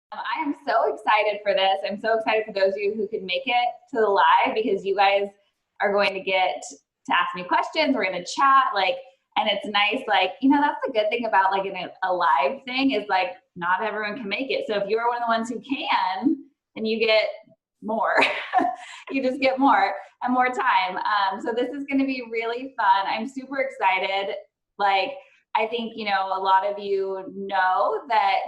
I am so excited for this. I'm so excited for those of you who can make it to the live because you guys are going to get to ask me questions. We're going to chat, and it's nice. That's the good thing about a live thing is not everyone can make it. So if you're one of the ones who can, then you get more. You just get more and more time. So this is going to be really fun. I'm super excited. I think, a lot of you know that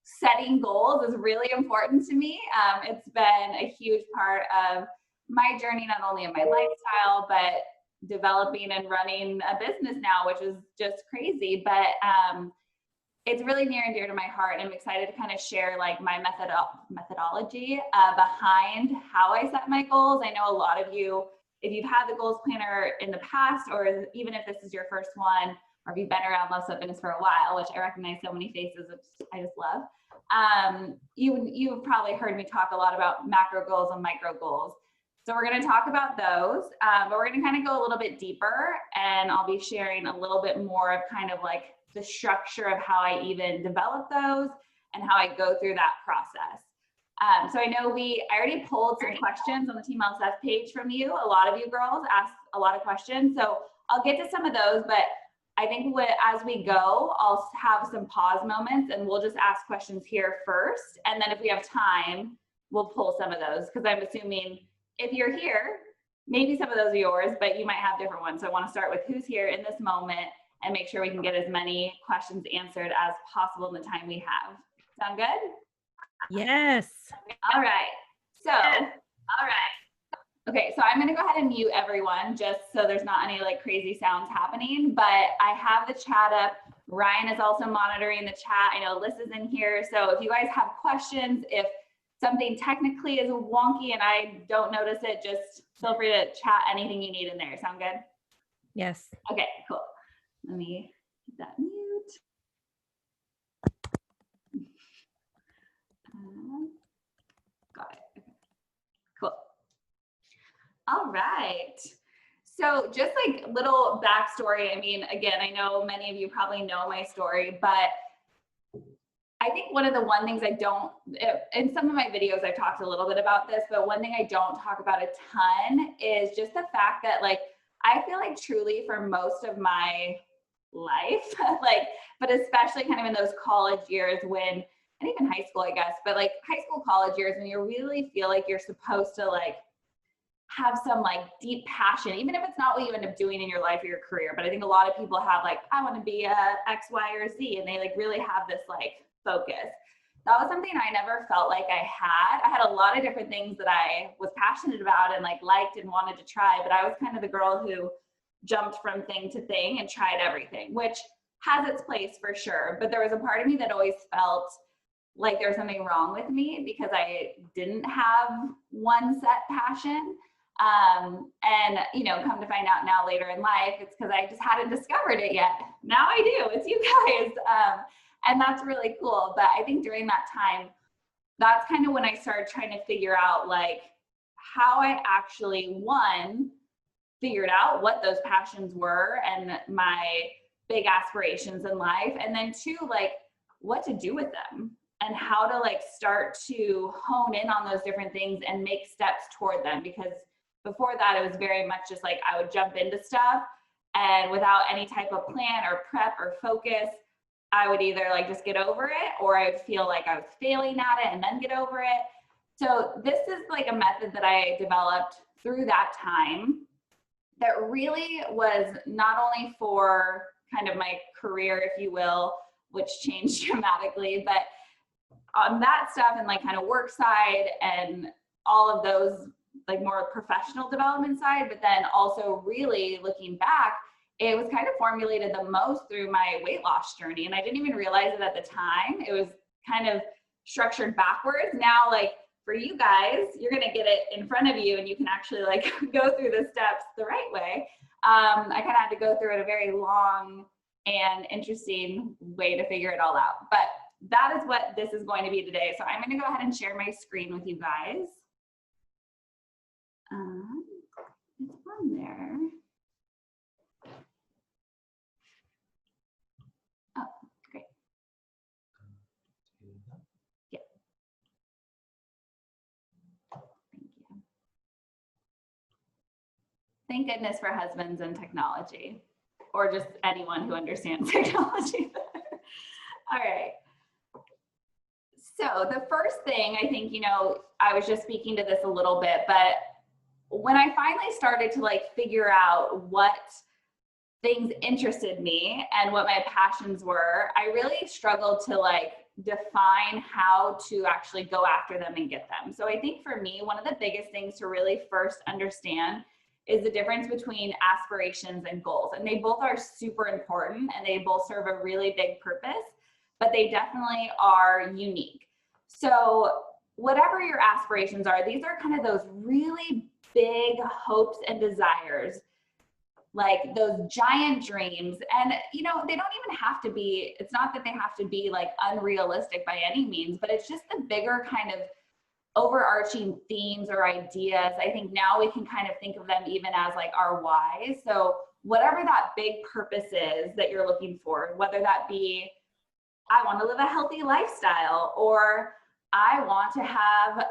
setting goals is really important to me. It's been a huge part of my journey, not only in my lifestyle, but developing and running a business now, which is just crazy. But it's really near and dear to my heart. And I'm excited to kind of share my methodology behind how I set my goals. I know a lot of you, if you've had the goals planner in the past, or even if this is your first one, or if you've been around Love Sweat Fitness for a while, which I recognize so many faces, which I just love. You've probably heard me talk a lot about macro goals and micro goals. So we're going to talk about those, but we're going to kind of go a little bit deeper, and I'll be sharing a little bit more of kind of the structure of how I even develop those and how I go through that process. So I know I already pulled some questions on the Team LSF page from you. A lot of you girls asked a lot of questions. So I'll get to some of those, but I think as we go, I'll have some pause moments and we'll just ask questions here first. And then if we have time, we'll pull some of those, because I'm assuming if you're here, maybe some of those are yours, but you might have different ones. So I want to start with who's here in this moment and make sure we can get as many questions answered as possible in the time we have. Sound good? Yes. All right. Okay, so I'm gonna go ahead and mute everyone just so there's not any crazy sounds happening, but I have the chat up. Ryan is also monitoring the chat. I know Liz is in here. So if you guys have questions, if something technically is wonky and I don't notice it, just feel free to chat anything you need in there. Sound good? Yes. Okay, cool. Let me keep that mute. Got it. Okay. Cool. All right. So just little backstory. I mean, again, I know many of you probably know my story, but I think one things I don't, in some of my videos, I've talked a little bit about this, but one thing I don't talk about a ton is just the fact that I feel truly for most of my life, but especially kind of in those college years and even high school, I guess, but high school, college years, when you really feel you're supposed to have some deep passion, even if it's not what you end up doing in your life or your career. But I think a lot of people have I want to be a X, Y, or Z, and they really have this focus. That was something I never felt I had. I had a lot of different things that I was passionate about and liked and wanted to try, but I was kind of the girl who jumped from thing to thing and tried everything, which has its place for sure. But there was a part of me that always felt like there was something wrong with me because I didn't have one set passion. And come to find out now later in life, it's because I just hadn't discovered it yet. Now I do. It's you guys. And that's really cool. But I think during that time, that's kind of when I started trying to figure out how I actually, one, figured out what those passions were and my big aspirations in life. And then two, what to do with them and how to start to hone in on those different things and make steps toward them. Because before that, it was very much just like I would jump into stuff, and without any type of plan or prep or focus, I would either like just get over it, or I would feel like I was failing at it and then get over it. So this is like a method that I developed through that time that really was not only for kind of my career, if you will, which changed dramatically, but on that stuff and like kind of work side and all of those like more professional development side, but then also really looking back, it was kind of formulated the most through my weight loss journey. And I didn't even realize it at the time. It was kind of structured backwards. Now, like for you guys, you're going to get it in front of you and you can actually like go through the steps the right way. I kind of had to go through it a very long and interesting way to figure it all out. But that is what this is going to be today. So I'm going to go ahead and share my screen with you guys. It's on there. Oh, great. Yeah. Thank you. Thank goodness for husbands and technology, or just anyone who understands technology. All right. So the first thing, I think, I was just speaking to this a little bit, but when I finally started to like figure out what things interested me and what my passions were, I really struggled to like define how to actually go after them and get them. So I think for me, one of the biggest things to really first understand is the difference between aspirations and goals. And they both are super important and they both serve a really big purpose, but they definitely are unique. So whatever your aspirations are, these are kind of those really big hopes and desires, like those giant dreams. And, they don't even have to be, it's not that they have to be like unrealistic by any means, but it's just the bigger kind of overarching themes or ideas. I think now we can kind of think of them even as like our why. So whatever that big purpose is that you're looking for, whether that be, I want to live a healthy lifestyle, or I want to have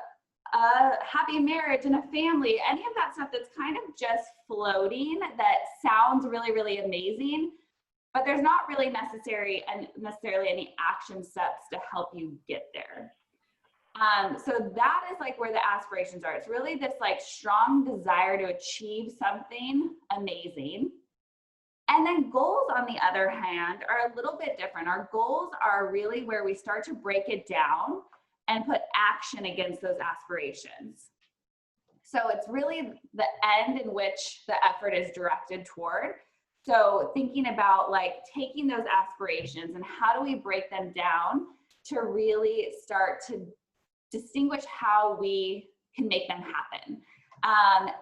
a happy marriage and a family, any of that stuff that's kind of just floating, that sounds really, really amazing, but there's not really necessarily any action steps to help you get there. So that is like where the aspirations are. It's really this like strong desire to achieve something amazing. And then goals, on the other hand, are a little bit different. Our goals are really where we start to break it down and put action against those aspirations. So it's really the end in which the effort is directed toward. So thinking about like taking those aspirations and how do we break them down to really start to distinguish how we can make them happen.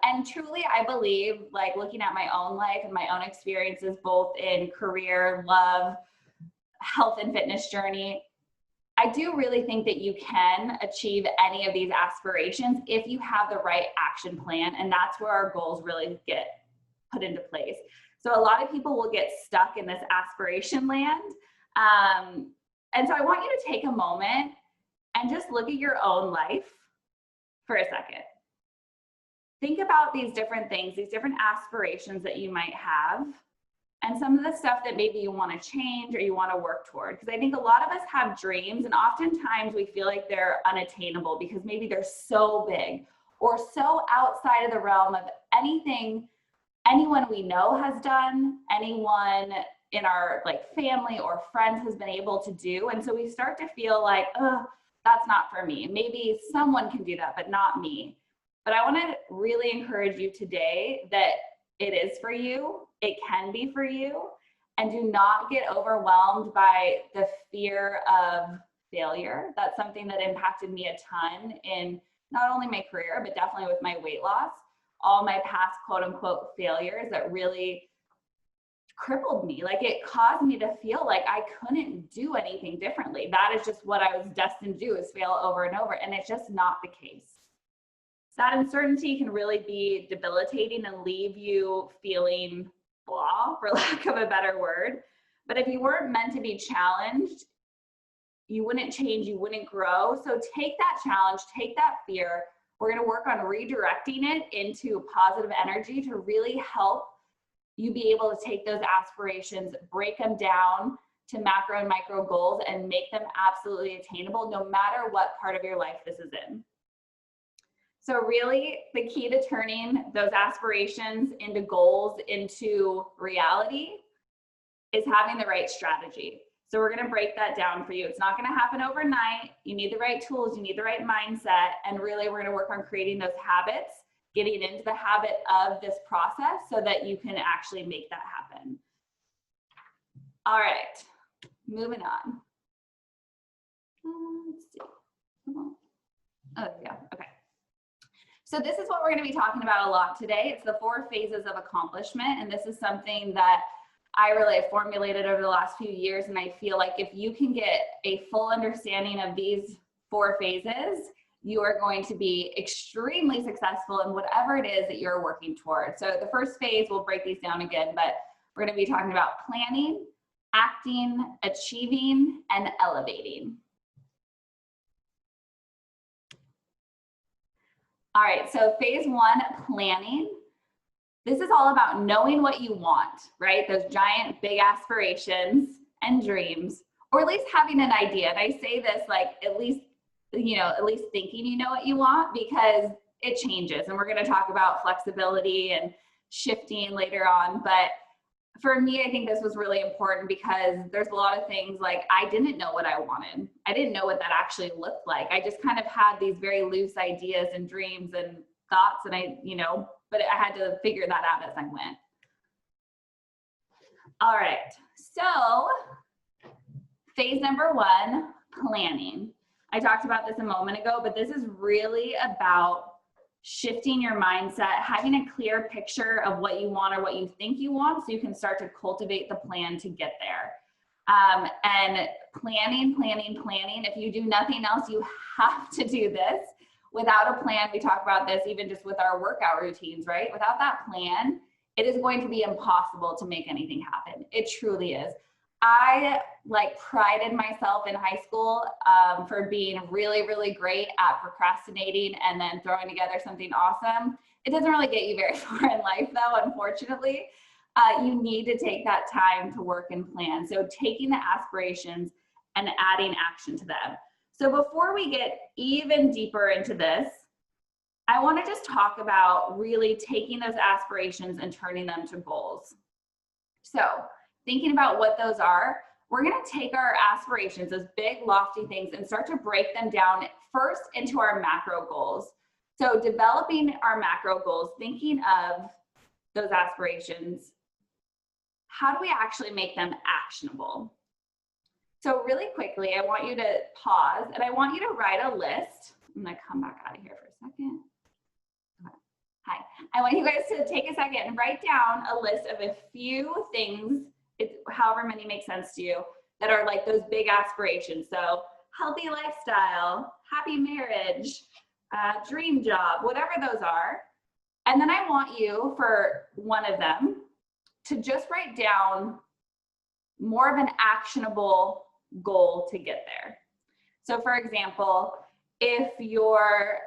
And truly, I believe, like looking at my own life and my own experiences, both in career, love, health and fitness journey, I do really think that you can achieve any of these aspirations if you have the right action plan. And that's where our goals really get put into place. So a lot of people will get stuck in this aspiration land. And so I want you to take a moment and just look at your own life for a second. Think about these different things, these different aspirations that you might have, and some of the stuff that maybe you want to change or you want to work toward. Because I think a lot of us have dreams, and oftentimes we feel like they're unattainable because maybe they're so big or so outside of the realm of anything anyone we know has done, anyone in our like family or friends has been able to do. And so we start to feel like, oh, that's not for me. Maybe someone can do that, but not me. But I want to really encourage you today that it is for you. It can be for you. And do not get overwhelmed by the fear of failure. That's something that impacted me a ton in not only my career, but definitely with my weight loss. All my past quote unquote failures that really crippled me. Like it caused me to feel like I couldn't do anything differently. That is just what I was destined to do, is fail over and over. And it's just not the case. That uncertainty can really be debilitating and leave you feeling blah, for lack of a better word. But if you weren't meant to be challenged, you wouldn't change, you wouldn't grow. So take that challenge, take that fear, We're going to work on redirecting it into positive energy to really help you be able to take those aspirations, break them down to macro and micro goals, and make them absolutely attainable no matter what part of your life this is in. So really, the key to turning those aspirations into goals, into reality, is having the right strategy. So we're going to break that down for you. It's not going to happen overnight. You need the right tools, you need the right mindset, and really we're going to work on creating those habits, getting into the habit of this process so that you can actually make that happen. All right, moving on. Let's see. Come on. Oh, there we go. Okay. So this is what we're going to be talking about a lot today. It's the 4 phases of accomplishment, and this is something that I really have formulated over the last few years, and I feel like if you can get a full understanding of these 4 phases, you are going to be extremely successful in whatever it is that you're working towards. So the first phase, we'll break these down again, but we're going to be talking about planning, acting, achieving, and elevating. All right, so phase 1, planning. This is all about knowing what you want, right? Those giant, big aspirations and dreams, or at least having an idea. And I say this like at least thinking you know what you want, because it changes. And we're going to talk about flexibility and shifting later on. But for me, I think this was really important because there's a lot of things like I didn't know what I wanted. I didn't know what that actually looked like. I just kind of had these very loose ideas and dreams and thoughts, and but I had to figure that out as I went. All right, so phase number 1, planning. I talked about this a moment ago, but this is really about shifting your mindset, having a clear picture of what you want or what you think you want, so you can start to cultivate the plan to get there. And planning. If you do nothing else, you have to do this. Without a plan, we talk about this even just with our workout routines, right? Without that plan, it is going to be impossible to make anything happen. It truly is. I prided myself in high school for being really, really great at procrastinating and then throwing together something awesome. It doesn't really get you very far in life though, unfortunately. You need to take that time to work and plan. So taking the aspirations and adding action to them. So before we get even deeper into this, I want to just talk about really taking those aspirations and turning them to goals. So thinking about what those are, we're going to take our aspirations, those big, lofty things, and start to break them down first into our macro goals. So developing our macro goals, thinking of those aspirations, how do we actually make them actionable? So really quickly, I want you to pause and I want you to write a list. I'm going to come back out of here for a second. Hi. I want you guys to take a second and write down a list of a few things, however many make sense to you, that are like those big aspirations. So healthy lifestyle, happy marriage, dream job, whatever those are. And then I want you, for one of them, to just write down more of an actionable goal to get there. So for example, if your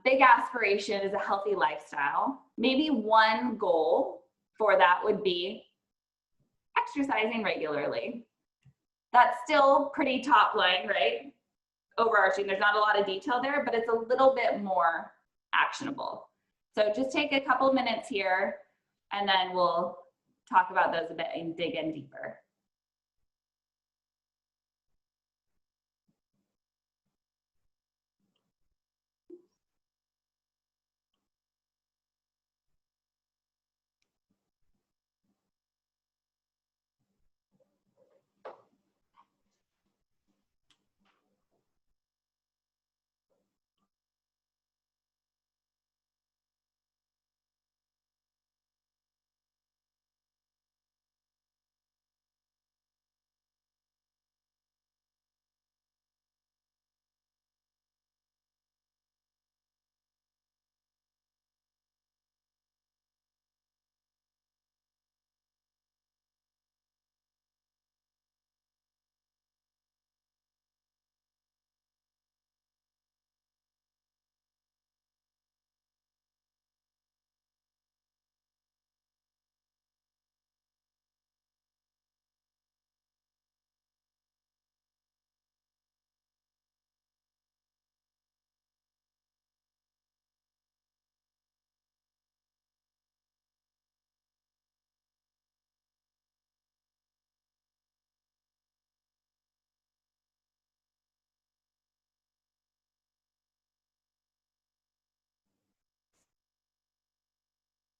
big aspiration is a healthy lifestyle, maybe one goal for that would be exercising regularly. That's still pretty top line, right? Overarching, there's not a lot of detail there, but it's a little bit more actionable. So just take a couple minutes here and then we'll talk about those a bit and dig in deeper.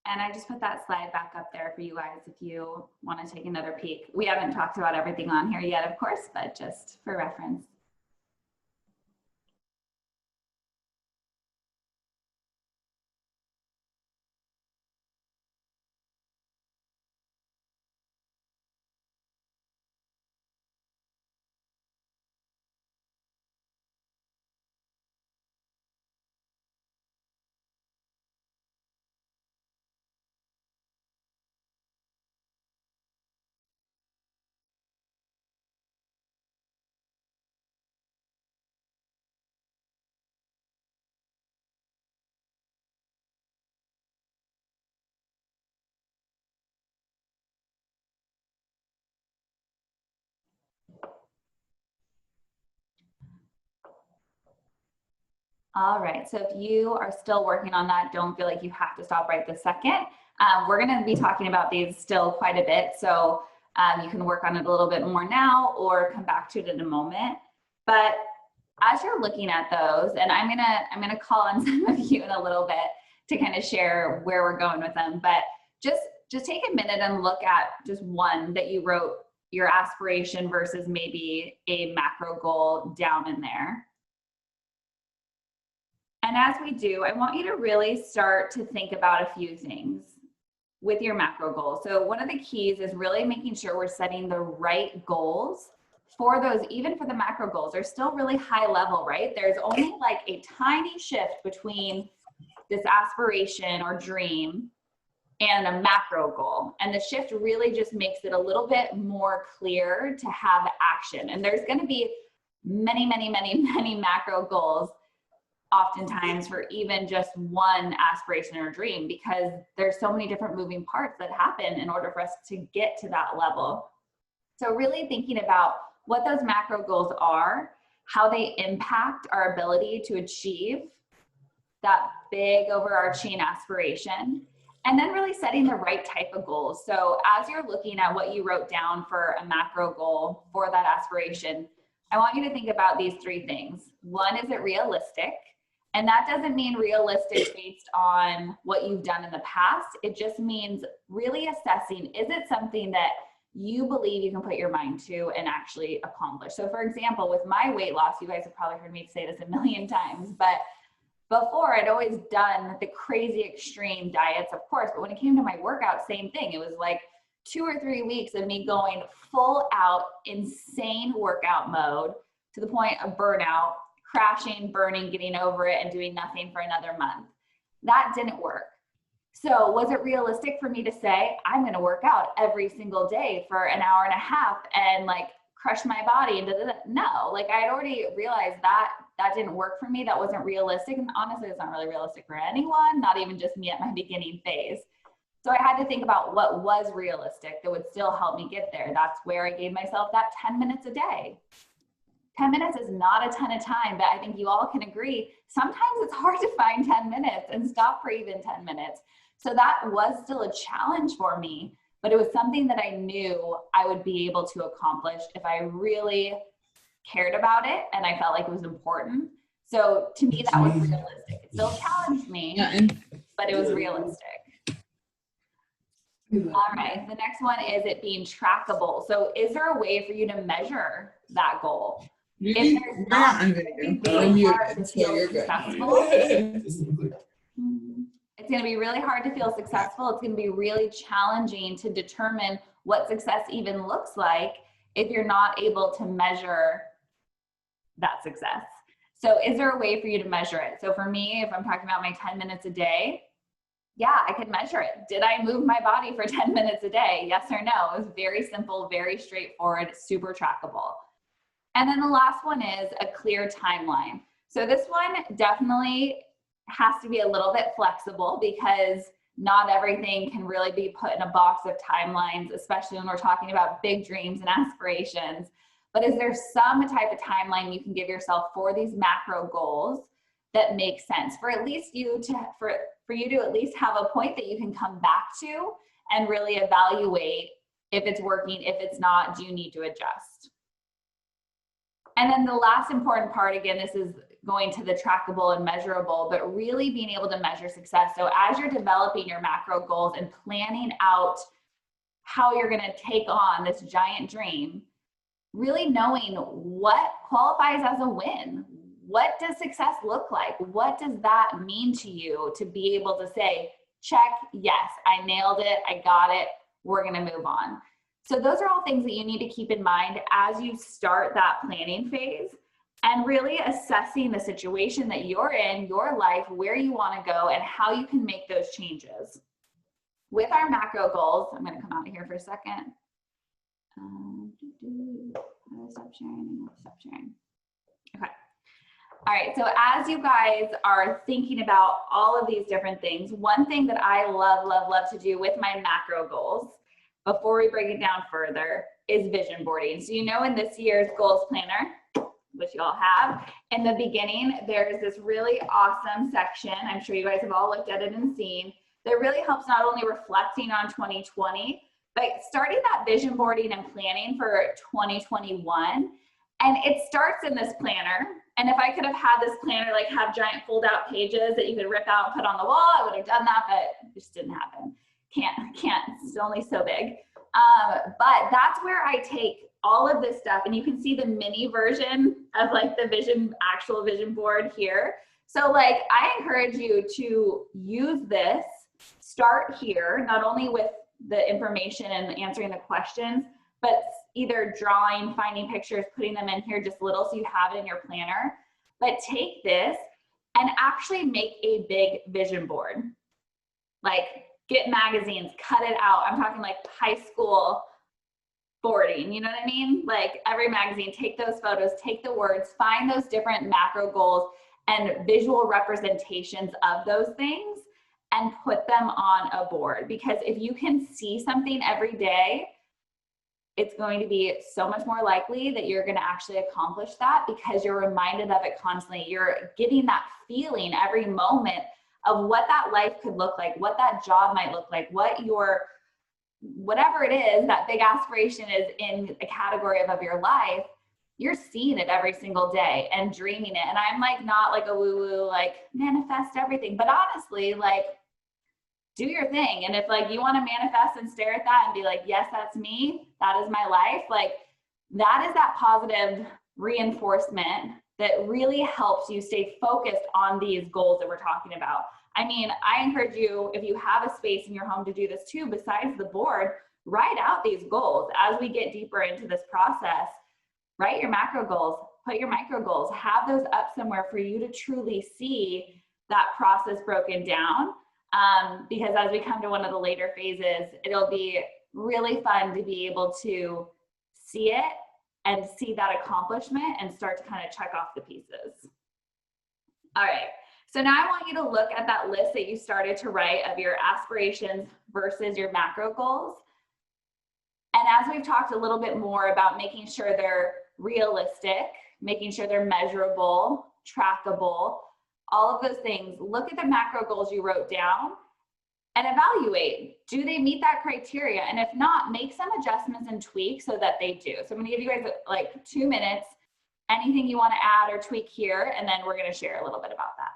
And I just put that slide back up there for you guys if you want to take another peek. We haven't talked about everything on here yet, of course, but just for reference. All right, so if you are still working on that, don't feel like you have to stop right this second. We're gonna be talking about these still quite a bit, so you can work on it a little bit more now or come back to it in a moment. But as you're looking at those, and I'm gonna call on some of you in a little bit to kind of share where we're going with them, but just take a minute and look at just one that you wrote your aspiration versus maybe a macro goal down in there. And as we do, I want you to really start to think about a few things with your macro goals. So one of the keys is really making sure we're setting the right goals for those, even for the macro goals. They're still really high level, right? There's only like a tiny shift between this aspiration or dream and a macro goal. And the shift really just makes it a little bit more clear to have action. And there's going to be many, many, many, many macro goals oftentimes for even just one aspiration or dream, because there's so many different moving parts that happen in order for us to get to that level. So really thinking about what those macro goals are, how they impact our ability to achieve that big overarching aspiration, and then really setting the right type of goals. So as you're looking at what you wrote down for a macro goal for that aspiration, I want you to think about these three things. One, is it realistic? And that doesn't mean realistic based on what you've done in the past. It just means really assessing, is it something that you believe you can put your mind to and actually accomplish? So for example, with my weight loss, you guys have probably heard me say this a million times, but before I'd always done the crazy extreme diets, of course, but when it came to my workout, same thing. It was like 2 or 3 weeks of me going full out insane workout mode to the point of burnout, crashing, burning, getting over it, and doing nothing for another month. That didn't work. So was it realistic for me to say, I'm going to work out every single day for an hour and a half and like crush my body? And no, like I had already realized that that didn't work for me. That wasn't realistic. And honestly, it's not really realistic for anyone, not even just me at my beginning phase. So I had to think about what was realistic that would still help me get there. That's where I gave myself that 10 minutes a day. 10 minutes is not a ton of time, but I think you all can agree, sometimes it's hard to find 10 minutes and stop for even 10 minutes. So that was still a challenge for me, but it was something that I knew I would be able to accomplish if I really cared about it and I felt like it was important. So to me, that was realistic. It still challenged me, but it was realistic. All right, the next one is it being trackable. So is there a way for you to measure that goal? If there's not, it's really hard to feel successful. It's going to be really hard to feel successful. It's going to be really challenging to determine what success even looks like if you're not able to measure that success. So is there a way for you to measure it? So for me, if I'm talking about my 10 minutes a day, yeah, I could measure it. Did I move my body for 10 minutes a day? Yes or no? It was very simple, very straightforward, super trackable. And then the last one is a clear timeline. So this one definitely has to be a little bit flexible because not everything can really be put in a box of timelines, especially when we're talking about big dreams and aspirations. But is there some type of timeline you can give yourself for these macro goals that makes sense for at least you to, for you to at least have a point that you can come back to and really evaluate if it's working, if it's not, do you need to adjust? And then the last important part, again, this is going to the trackable and measurable, but really being able to measure success. So as you're developing your macro goals and planning out how you're going to take on this giant dream, really knowing what qualifies as a win. What does success look like? What does that mean to you to be able to say, check, yes, I nailed it, I got it, we're going to move on. So those are all things that you need to keep in mind as you start that planning phase and really assessing the situation that you're in, your life, where you want to go, and how you can make those changes. With our macro goals, I'm going to come out of here for a second. Stop sharing. Okay. All right, so as you guys are thinking about all of these different things, one thing that I love to do with my macro goals, before we break it down further, is vision boarding. So you know, in this year's goals planner, which you all have, in the beginning, there's this really awesome section, I'm sure you guys have all looked at it and seen, that really helps not only reflecting on 2020, but starting that vision boarding and planning for 2021. And it starts in this planner. And if I could have had this planner like have giant fold out pages that you could rip out and put on the wall, I would have done that, but it just didn't happen. Can't, it's only so big. But that's where I take all of this stuff, and you can see the mini version of like the actual vision board here. So like, I encourage you to use this, start here, not only with the information and answering the questions, but either drawing, finding pictures, putting them in here just little so you have it in your planner. But take this and actually make a big vision board. Like, get magazines, cut it out. I'm talking like high school boarding, you know what I mean? Like every magazine, take those photos, take the words, find those different macro goals and visual representations of those things and put them on a board. Because if you can see something every day, it's going to be so much more likely that you're going to actually accomplish that because you're reminded of it constantly. You're getting that feeling every moment of what that life could look like, what that job might look like, what your, whatever it is, that big aspiration is in a category of your life, you're seeing it every single day and dreaming it. And I'm like, not like a woo-woo, like manifest everything, but honestly, like, do your thing. And if like you want to manifest and stare at that and be like, yes, that's me, that is my life, like that is that positive reinforcement that really helps you stay focused on these goals that we're talking about. I mean, I encourage you, if you have a space in your home to do this too, besides the board, write out these goals as we get deeper into this process. Write your macro goals, put your micro goals, have those up somewhere for you to truly see that process broken down. Because as we come to one of the later phases, it'll be really fun to be able to see it and see that accomplishment and start to kind of check off the pieces. All right, so now I want you to look at that list that you started to write of your aspirations versus your macro goals. And as we've talked a little bit more about making sure they're realistic, making sure they're measurable, trackable, all of those things, look at the macro goals you wrote down and evaluate, do they meet that criteria? And if not, make some adjustments and tweaks so that they do. So I'm gonna give you guys like 2 minutes, anything you wanna add or tweak here, and then we're gonna share a little bit about that.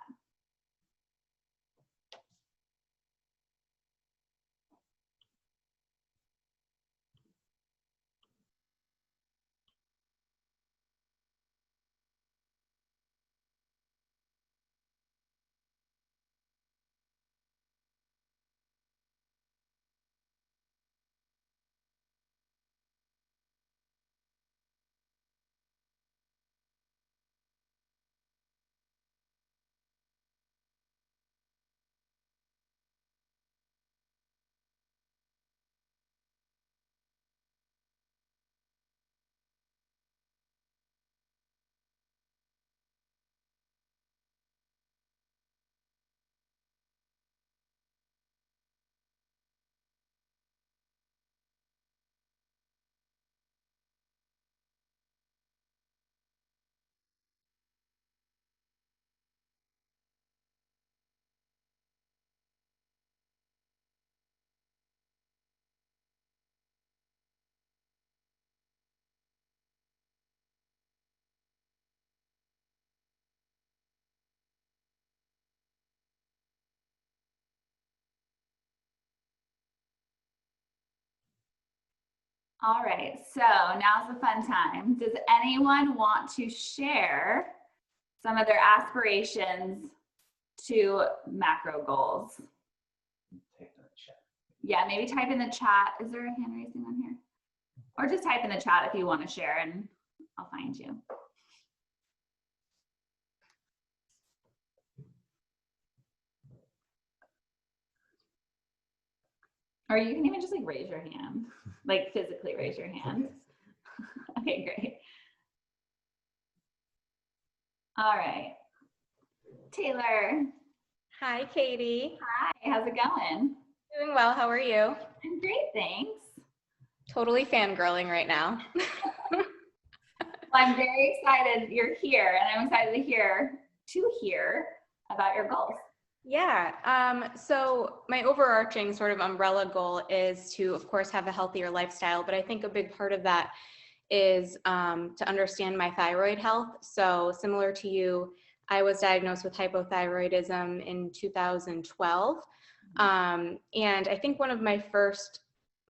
All right, so now's the fun time. Does anyone want to share some of their aspirations to macro goals? Yeah, maybe type in the chat. Is there a hand raising on here? Or just type in the chat if you want to share and I'll find you. Or you can even just like raise your hand, like physically raise your hand. Okay, great. All right. Taylor. Hi, Katie. Hi, how's it going? Doing well. How are you? I'm great, thanks. Totally fangirling right now. Well, I'm very excited you're here, and I'm excited to hear about your goals. Yeah. So my overarching sort of umbrella goal is to, of course, have a healthier lifestyle. But I think a big part of that is to understand my thyroid health. So similar to you, I was diagnosed with hypothyroidism in 2012. And I think one of my first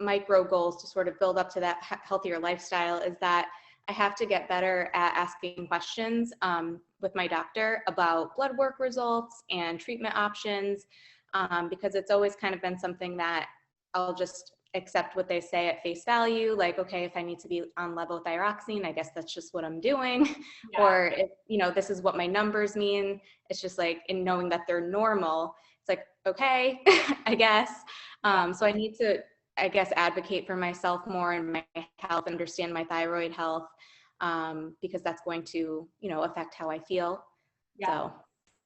micro goals to sort of build up to that healthier lifestyle is that I have to get better at asking questions with my doctor about blood work results and treatment options, because it's always kind of been something that I'll just accept what they say at face value. Like, okay, if I need to be on levothyroxine, I guess that's just what I'm doing. Yeah. Or if, you know, this is what my numbers mean. It's just like, in knowing that they're normal, it's like, okay, I guess. So I need to, I guess, advocate for myself more and my health, understand my thyroid health, because that's going to, you know, affect how I feel. Yeah, So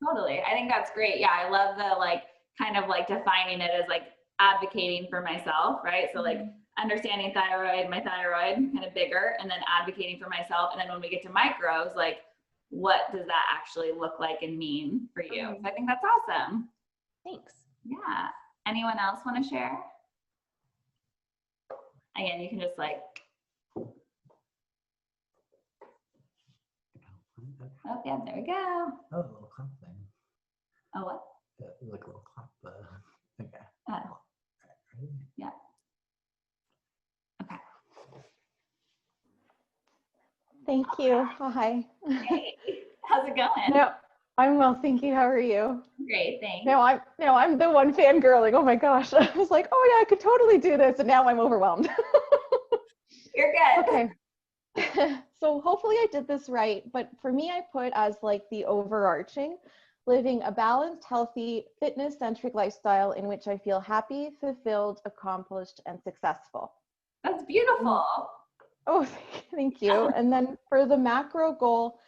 totally. I think that's great. Yeah, I love the like kind of like defining it as like advocating for myself, right? So like understanding my thyroid kind of bigger, and then advocating for myself. And then when we get to micros, like what does that actually look like and mean for you? So I think that's awesome. thanks. Yeah. Anyone else want to share? Again, you can just like, oh yeah, there we go. Oh, a little clap thing. Oh, what? Like a little clap. Okay. Oh, Ready? yeah. Okay. Thank you. Hi. Hey, how's it going? No, I'm well, thank you. How are you? Great, thanks. No, I'm the one fangirling. Oh my gosh. I was like, oh yeah, I could totally do this, and now I'm overwhelmed. You're good. Okay. So hopefully I did this right, but for me, I put as like the overarching, living a balanced, healthy, fitness-centric lifestyle in which I feel happy, fulfilled, accomplished, and successful. That's beautiful. Oh, thank you. And then for the macro goal,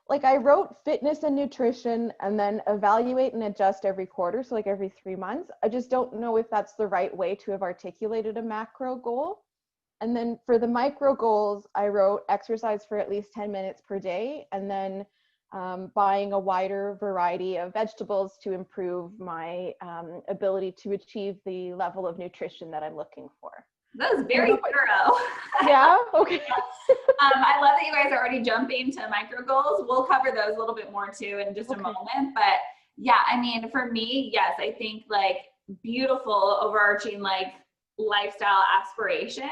like I wrote fitness and nutrition and then evaluate and adjust every quarter. So like every 3 months. I just don't know if that's the right way to have articulated a macro goal. And then for the micro goals, I wrote exercise for at least 10 minutes per day, and then buying a wider variety of vegetables to improve my ability to achieve the level of nutrition that I'm looking for. That was very thorough. Yeah, okay. I love that you guys are already jumping to micro goals. We'll cover those a little bit more too in just a moment. But yeah, I mean, for me, yes, I think like beautiful overarching like lifestyle aspiration.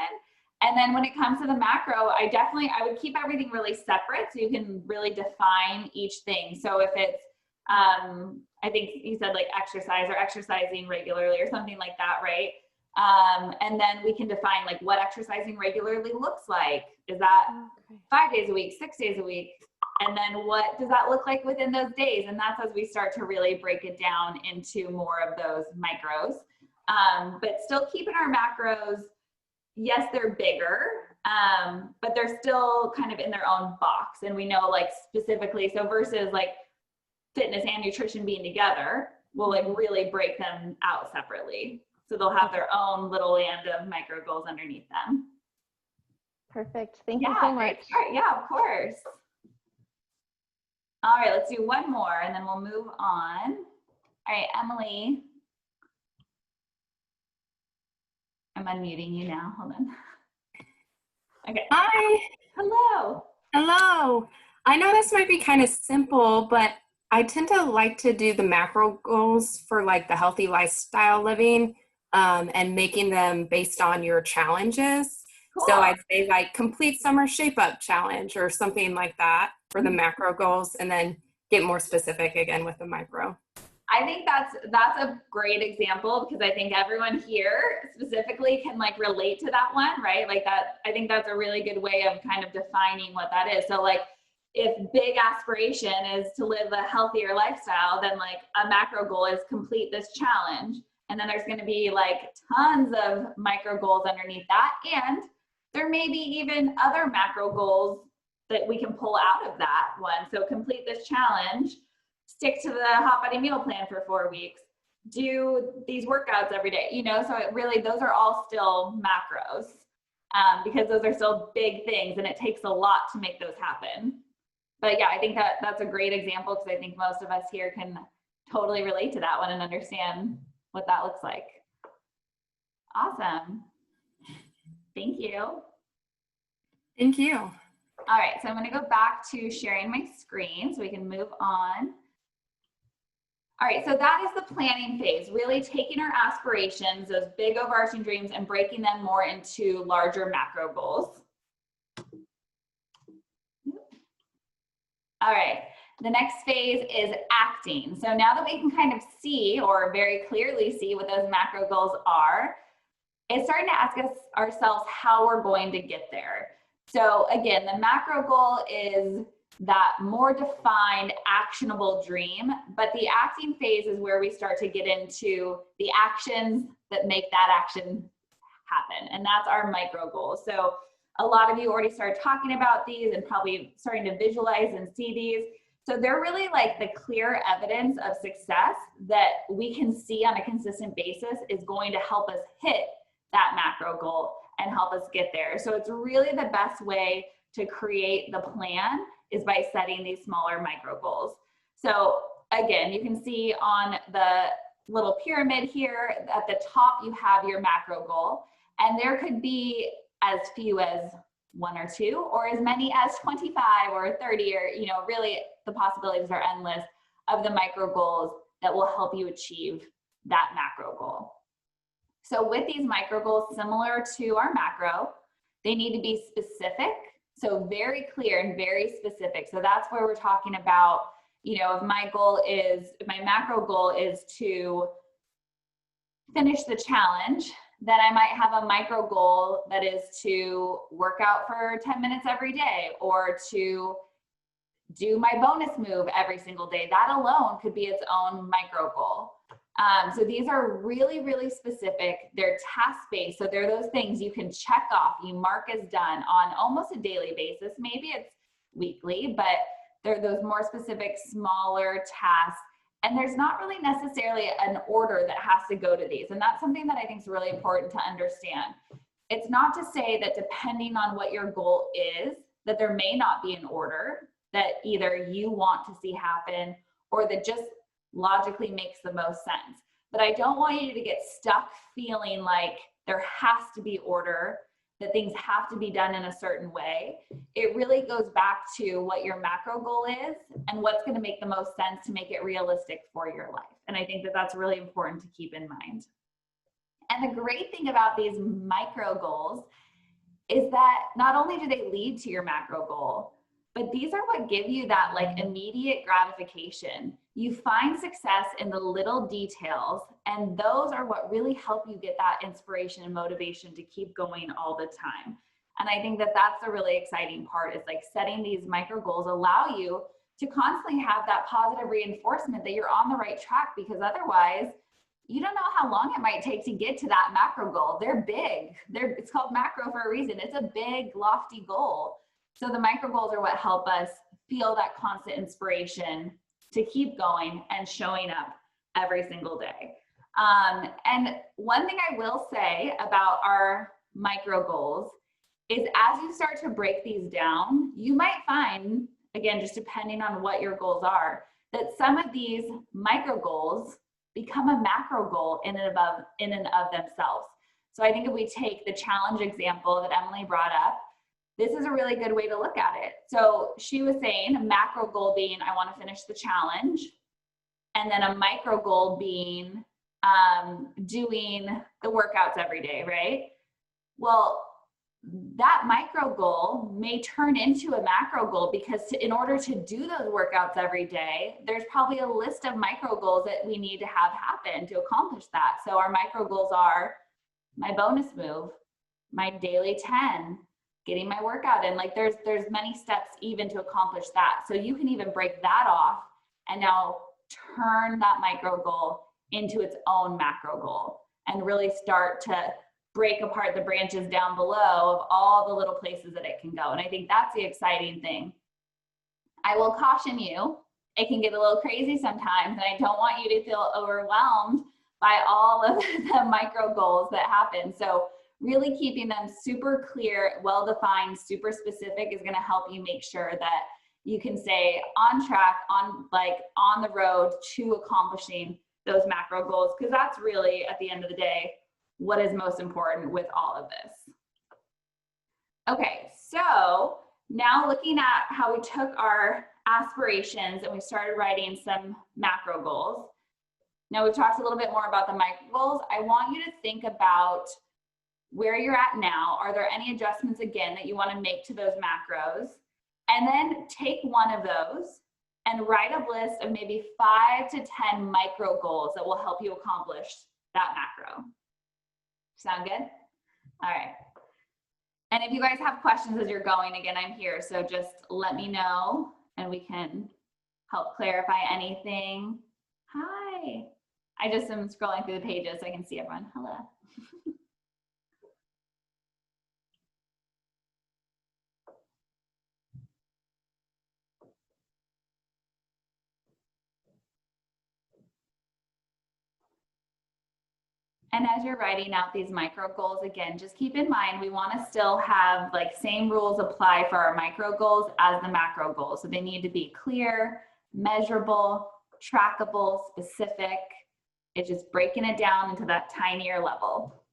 And then when it comes to the macro, I would keep everything really separate so you can really define each thing. So if it's, I think you said like exercise or exercising regularly or something like that, right? And then we can define like what exercising regularly looks like. Is that 5 days a week, 6 days a week? And then what does that look like within those days? And that's as we start to really break it down into more of those micros. But still keeping our macros, yes, they're bigger, but they're still kind of in their own box. And we know like specifically, so versus like fitness and nutrition being together, we'll like really break them out separately. So they'll have their own little land of micro goals underneath them. Perfect. Thank you so much. Yeah, of course. All right, let's do one more and then we'll move on. All right, Emily. I'm unmuting you now. Hold on. Okay. Hi. Hello. Hello. I know this might be kind of simple, but I tend to like to do the macro goals for like the healthy lifestyle living and making them based on your challenges. So Cool. I'd say like complete summer shape up challenge or something like that for the macro goals, and then get more specific again with the micro. I think that's a great example because I think everyone here specifically can like relate to that one, right? Like that, I think that's a really good way of kind of defining what that is. So like if big aspiration is to live a healthier lifestyle, then like a macro goal is complete this challenge. And then there's going to be like tons of micro goals underneath that. And there may be even other macro goals that we can pull out of that one. So complete this challenge, stick to the hot body meal plan for 4 weeks, do these workouts every day, you know, so it really, those are all still macros because those are still big things and it takes a lot to make those happen. But yeah, I think that that's a great example because I think most of us here can totally relate to that one and understand what that looks like. Awesome. Thank you. Thank you. All right, so I'm going to go back to sharing my screen so we can move on. All right, so that is the planning phase, really taking our aspirations, those big overarching dreams, and breaking them more into larger macro goals. All right, the next phase is acting. So now that we can kind of see or very clearly see what those macro goals are, it's starting to ask ourselves how we're going to get there. So again, the macro goal is that more defined, actionable dream, but the acting phase is where we start to get into the actions that make that action happen. And that's our micro goals. So a lot of you already started talking about these and probably starting to visualize and see these. So they're really like the clear evidence of success that we can see on a consistent basis is going to help us hit that macro goal and help us get there. So it's really the best way to create the plan is by setting these smaller micro goals. So again, you can see on the little pyramid here, at the top, you have your macro goal, and there could be as few as 1 or 2, or as many as 25 or 30, or, you know, really the possibilities are endless of the micro goals that will help you achieve that macro goal. So with these micro goals, similar to our macro, they need to be specific. So very clear and very specific. So that's where we're talking about, you know, if my macro goal is to finish the challenge, then I might have a micro goal that is to work out for 10 minutes every day or to do my bonus move every single day. That alone could be its own micro goal. So these are really, really specific. They're task-based. So they're those things you can check off, you mark as done on almost a daily basis. Maybe it's weekly, but they're those more specific, smaller tasks. And there's not really necessarily an order that has to go to these. And that's something that I think is really important to understand. It's not to say that depending on what your goal is, that there may not be an order that either you want to see happen or that just logically makes the most sense. But I don't want you to get stuck feeling like there has to be order, that things have to be done in a certain way. It really goes back to what your macro goal is and what's going to make the most sense to make it realistic for your life. And I think that that's really important to keep in mind. And the great thing about these micro goals is that not only do they lead to your macro goal, but these are what give you that like immediate gratification. You find success in the little details, and those are what really help you get that inspiration and motivation to keep going all the time. And I think that that's the really exciting part, is like setting these micro goals allow you to constantly have that positive reinforcement that you're on the right track, because otherwise you don't know how long it might take to get to that macro goal. They're big. It's called macro for a reason. It's a big, lofty goal. So the micro goals are what help us feel that constant inspiration to keep going and showing up every single day. And one thing I will say about our micro goals is as you start to break these down, you might find, again, just depending on what your goals are, that some of these micro goals become a macro goal in and of themselves. So I think if we take the challenge example that Emily brought up, this is a really good way to look at it. So she was saying a macro goal being, I want to finish the challenge. And then a micro goal being doing the workouts every day, right? Well, that micro goal may turn into a macro goal, because in order to do those workouts every day, there's probably a list of micro goals that we need to have happen to accomplish that. So our micro goals are my bonus move, my daily 10, getting my workout in. Like there's many steps even to accomplish that. So you can even break that off and now turn that micro goal into its own macro goal and really start to break apart the branches down below of all the little places that it can go. And I think that's the exciting thing. I will caution you, it can get a little crazy sometimes, and I don't want you to feel overwhelmed by all of the micro goals that happen. So really keeping them super clear, well-defined, super specific is gonna help you make sure that you can stay on track, on the road to accomplishing those macro goals, because that's really, at the end of the day, what is most important with all of this. Okay, so now looking at how we took our aspirations and we started writing some macro goals. Now we've talked a little bit more about the micro goals. I want you to think about where you're at now. Are there any adjustments again that you want to make to those macros? And then take one of those and write a list of maybe 5 to 10 micro goals that will help you accomplish that macro. Sound good? All right. And if you guys have questions as you're going, again, I'm here. So just let me know and we can help clarify anything. Hi. I just am scrolling through the pages so I can see everyone. Hello. And as you're writing out these micro goals, again, just keep in mind, we want to still have like same rules apply for our micro goals as the macro goals. So they need to be clear, measurable, trackable, specific. It's just breaking it down into that tinier level.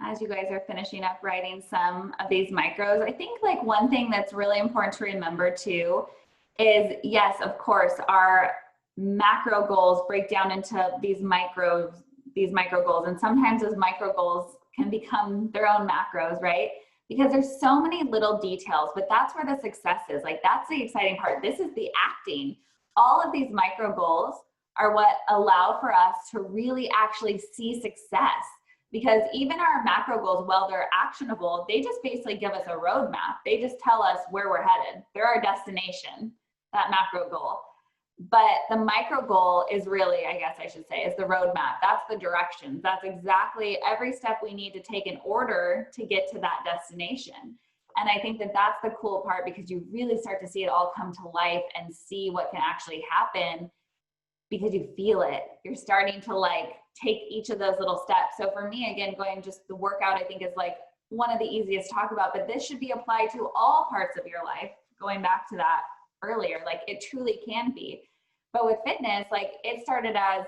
As you guys are finishing up writing some of these micros, I think like one thing that's really important to remember too is, yes, of course, our macro goals break down into these micro goals. And sometimes those micro goals can become their own macros, right? Because there's so many little details, but that's where the success is. Like, that's the exciting part. This is the acting. All of these micro goals are what allow for us to really actually see success. Because even our macro goals, while they're actionable, they just basically give us a roadmap. They just tell us where we're headed. They're our destination, that macro goal. But the micro goal is really, I guess I should say, is the roadmap. That's the directions. That's exactly every step we need to take in order to get to that destination. And I think that that's the cool part, because you really start to see it all come to life and see what can actually happen because you feel it. You're starting to like take each of those little steps. So for me, again, going just the workout, I think is like one of the easiest to talk about, but this should be applied to all parts of your life. Going back to that earlier, like it truly can be. But with fitness, like it started as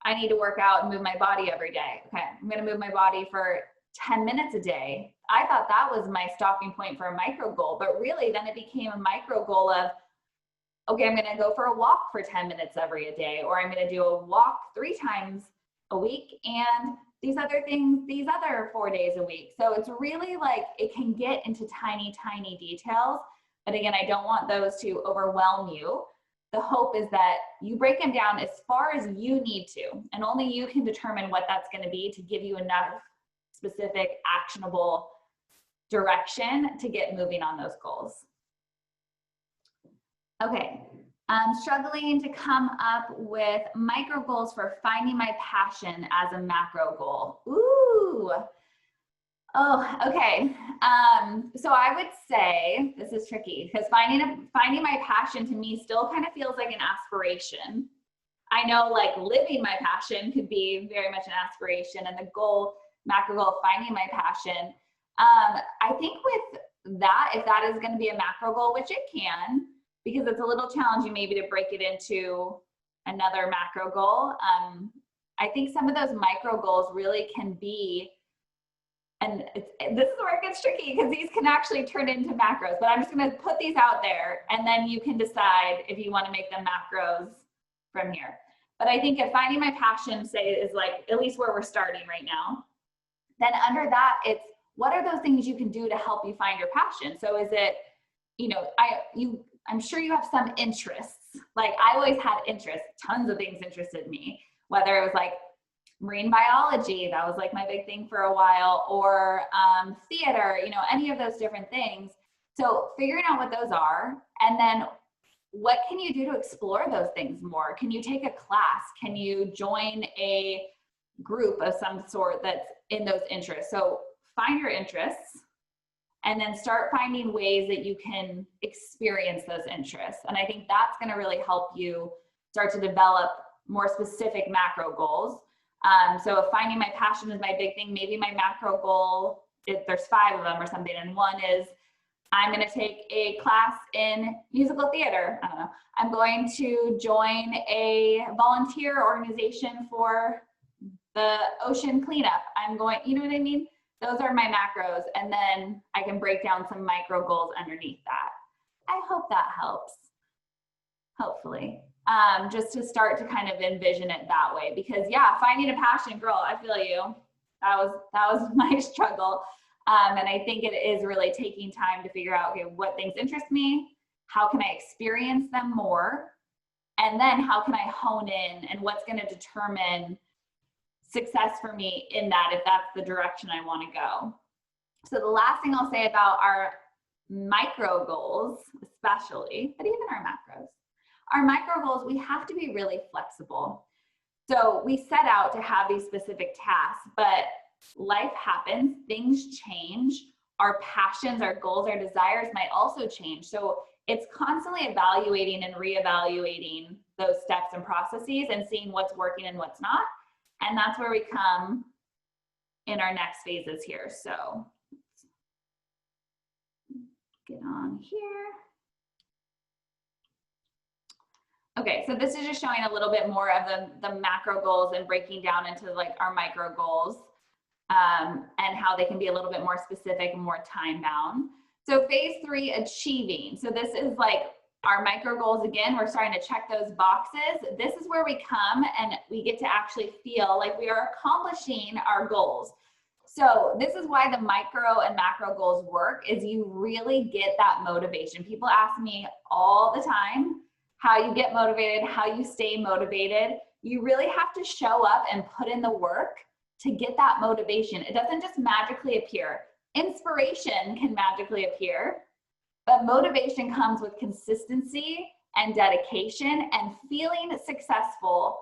I need to work out and move my body every day. Okay, I'm going to move my body for 10 minutes a day. I thought that was my stopping point for a micro goal, but really then it became a micro goal of, okay, I'm going to go for a walk for 10 minutes every day, or I'm going to do a walk 3 times a week and these other things, these other 4 days a week. So it's really like, it can get into tiny, tiny details. But again, I don't want those to overwhelm you. The hope is that you break them down as far as you need to, and only you can determine what that's going to be to give you enough specific, actionable direction to get moving on those goals. Okay, I'm struggling to come up with micro goals for finding my passion as a macro goal. Ooh. Oh, okay. So I would say this is tricky because finding my passion to me still kind of feels like an aspiration. I know like living my passion could be very much an aspiration, and the goal, macro goal, finding my passion. I think with that, if that is going to be a macro goal, which it can, because it's a little challenging maybe to break it into another macro goal. I think some of those micro goals really can be, and this is where it gets tricky because these can actually turn into macros, but I'm just going to put these out there and then you can decide if you want to make them macros from here. But I think if finding my passion, say, is like at least where we're starting right now, then under that, it's what are those things you can do to help you find your passion? So is it, you know, I'm sure you have some interests. Like I always had interests, tons of things interested me, whether it was like marine biology, that was like my big thing for a while, or theater, you know, any of those different things. So figuring out what those are, and then what can you do to explore those things more? Can you take a class? Can you join a group of some sort that's in those interests? So find your interests and then start finding ways that you can experience those interests. And I think that's going to really help you start to develop more specific macro goals. So if finding my passion is my big thing, maybe my macro goal, if there's 5 of them or something, and one is I'm going to take a class in musical theater. I don't know. I'm going to join a volunteer organization for the ocean cleanup. I'm going, you know what I mean? Those are my macros. And then I can break down some micro goals underneath that. I hope that helps. Hopefully. Just to start to kind of envision it that way, because yeah, finding a passion, girl, I feel you. That was my struggle. And I think it is really taking time to figure out, okay, what things interest me, how can I experience them more, and then how can I hone in, and what's going to determine success for me in that, if that's the direction I want to go. So the last thing I'll say about our micro goals, especially, but even our micro goals, we have to be really flexible. So we set out to have these specific tasks, but life happens, things change, our passions, our goals, our desires might also change. So it's constantly evaluating and reevaluating those steps and processes and seeing what's working and what's not. And that's where we come in our next phases here. So let's get on here. Okay, so this is just showing a little bit more of the macro goals and breaking down into like our micro goals and how they can be a little bit more specific and more time bound. So phase 3, achieving. So this is like our micro goals. Again, we're starting to check those boxes. This is where we come and we get to actually feel like we are accomplishing our goals. So this is why the micro and macro goals work, is you really get that motivation. People ask me all the time how you get motivated, how you stay motivated. You really have to show up and put in the work to get that motivation. It doesn't just magically appear. Inspiration can magically appear, but motivation comes with consistency and dedication and feeling successful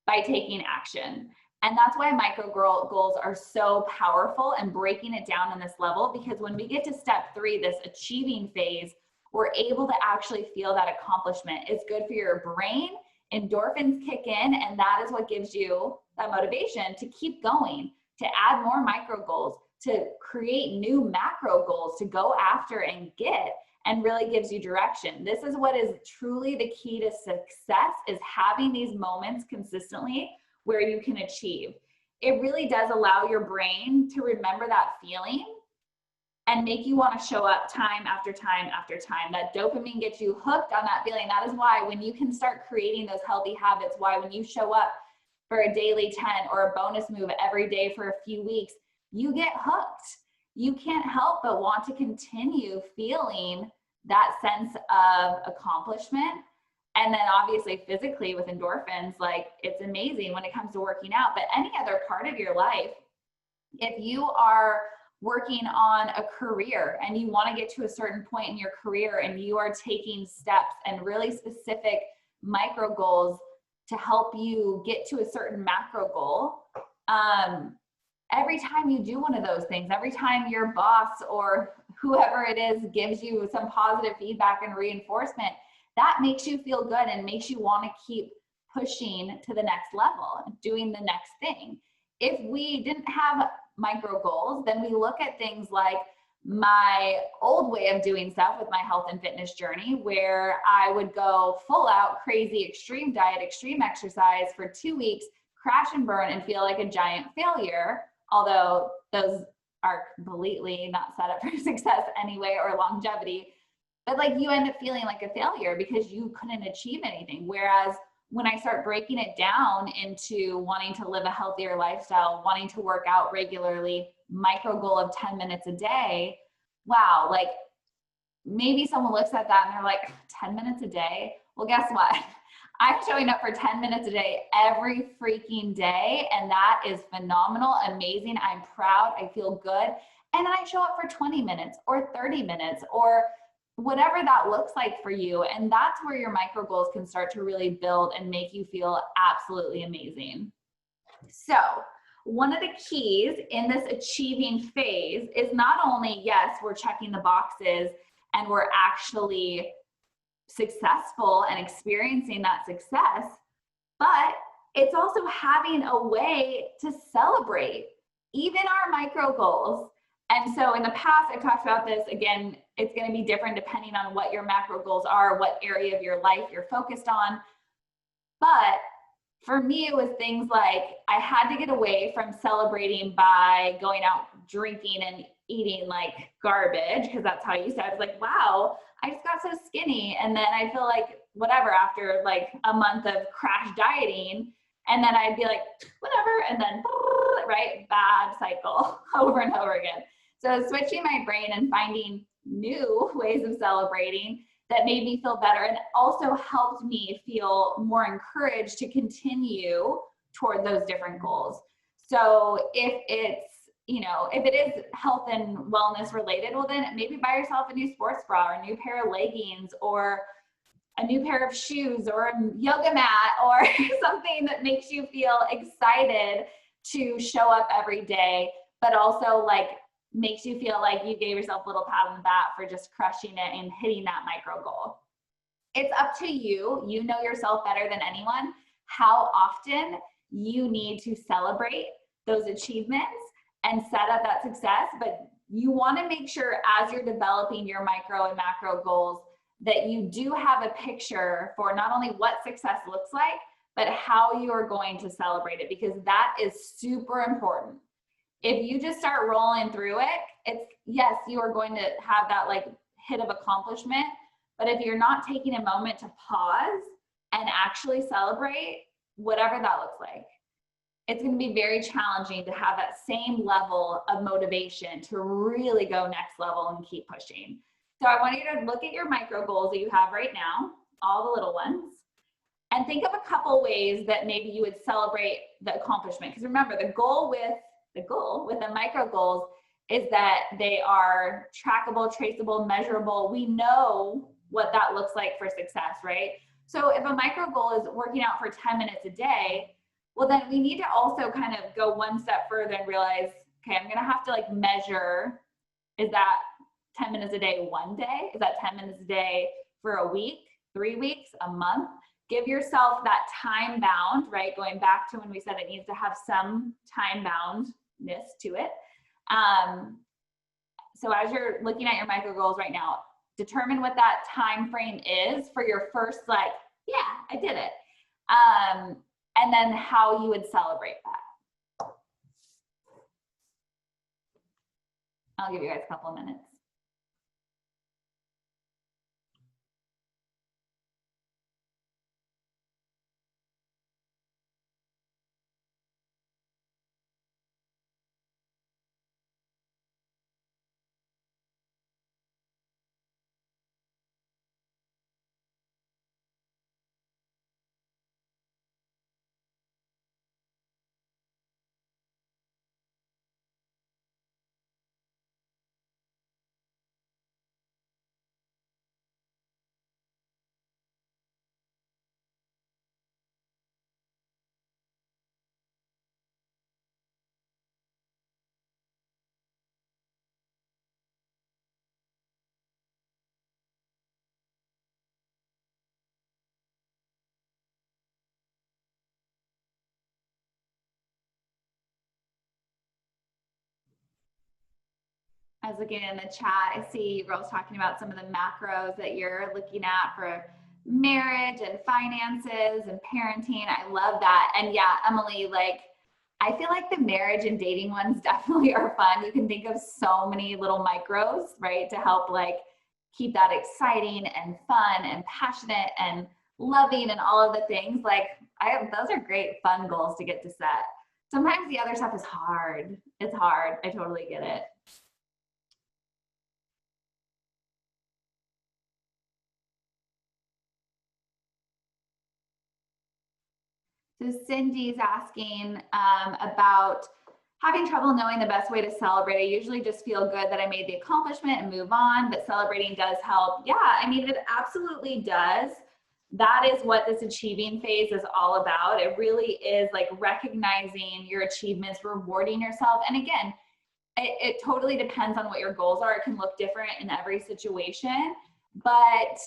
by taking action. And that's why micro goals are so powerful, and breaking it down on this level, because when we get to step 3, this achieving phase, we're able to actually feel that accomplishment. It's good for your brain. endorphins kick in, and that is what gives you that motivation to keep going, to add more micro goals, to create new macro goals to go after and get, and really gives you direction. This is what is truly the key to success, is having these moments consistently where you can achieve. It really does allow your brain to remember that feeling and make you want to show up time after time after time. That dopamine gets you hooked on that feeling. That is why when you can start creating those healthy habits, why when you show up for a daily 10 or a bonus move every day for a few weeks, you get hooked. You can't help but want to continue feeling that sense of accomplishment. And then obviously physically with endorphins, like it's amazing when it comes to working out, but any other part of your life, if you are working on a career and you want to get to a certain point in your career and you are taking steps and really specific micro goals to help you get to a certain macro goal, every time you do one of those things, every time your boss or whoever it is gives you some positive feedback and reinforcement, that makes you feel good and makes you want to keep pushing to the next level, doing the next thing. If we didn't have micro goals, then we look at things like my old way of doing stuff with my health and fitness journey, where I would go full out crazy extreme diet, extreme exercise for 2 weeks, crash and burn and feel like a giant failure, although those are completely not set up for success anyway or longevity. But like you end up feeling like a failure because you couldn't achieve anything. Whereas when I start breaking it down into wanting to live a healthier lifestyle, wanting to work out regularly, micro goal of 10 minutes a day, wow, like maybe someone looks at that and they're like, 10 minutes a day? Well, guess what? I'm showing up for 10 minutes a day every freaking day, and that is phenomenal, amazing. I'm proud, I feel good. And then I show up for 20 minutes or 30 minutes or whatever that looks like for you. And that's where your micro goals can start to really build and make you feel absolutely amazing. So one of the keys in this achieving phase is not only, yes, we're checking the boxes and we're actually successful and experiencing that success, but it's also having a way to celebrate even our micro goals. And so in the past, I've talked about this. Again, it's going to be different depending on what your macro goals are, what area of your life you're focused on. But for me, it was things like I had to get away from celebrating by going out drinking and eating like garbage, because that's how I used to. I was like, wow, I just got so skinny. And then I feel like whatever after like a month of crash dieting. And then I'd be like, whatever. And then, right, bad cycle over and over again. So switching my brain and finding new ways of celebrating that made me feel better and also helped me feel more encouraged to continue toward those different goals. So if it's, if it is health and wellness related, well then maybe buy yourself a new sports bra or a new pair of leggings or a new pair of shoes or a yoga mat or something that makes you feel excited to show up every day, but also like makes you feel like you gave yourself a little pat on the back for just crushing it and hitting that micro goal. It's up to you. You know yourself better than anyone, how often you need to celebrate those achievements and set up that success. But you want to make sure as you're developing your micro and macro goals that you do have a picture for not only what success looks like, but how you are going to celebrate it, because that is super important. If you just start rolling through it, it's, yes, you are going to have that like hit of accomplishment, but if you're not taking a moment to pause and actually celebrate whatever that looks like, it's going to be very challenging to have that same level of motivation to really go next level and keep pushing. So I want you to look at your micro goals that you have right now, all the little ones, and think of a couple ways that maybe you would celebrate the accomplishment. Because remember, the goal with the micro goals is that they are trackable, traceable, measurable. We know what that looks like for success, right? So if a micro goal is working out for 10 minutes a day, well, then we need to also kind of go one step further and realize, okay, I'm going to have to like measure, is that 10 minutes a day one day? Is that 10 minutes a day for a week, 3 weeks, a month? give yourself that time bound, right? Going back to when we said it needs to have some time boundness to it. So as you're looking at your micro goals right now, determine what that time frame is for your first, like, yeah, I did it. And then how you would celebrate that. I'll give you guys a couple of minutes. As again in the chat, I see Rose talking about some of the macros that you're looking at for marriage and finances and parenting. I love that. And yeah, Emily, like, I feel like the marriage and dating ones definitely are fun. You can think of so many little micros, right, to help like keep that exciting and fun and passionate and loving and all of the things. Like, those are great fun goals to get to set. Sometimes the other stuff is hard. It's hard. I totally get it. So Cindy's asking about having trouble knowing the best way to celebrate. I usually just feel good that I made the accomplishment and move on, but celebrating does help. Yeah, I mean, it absolutely does. That is what this achieving phase is all about. It really is like recognizing your achievements, rewarding yourself. And again, it totally depends on what your goals are. It can look different in every situation, but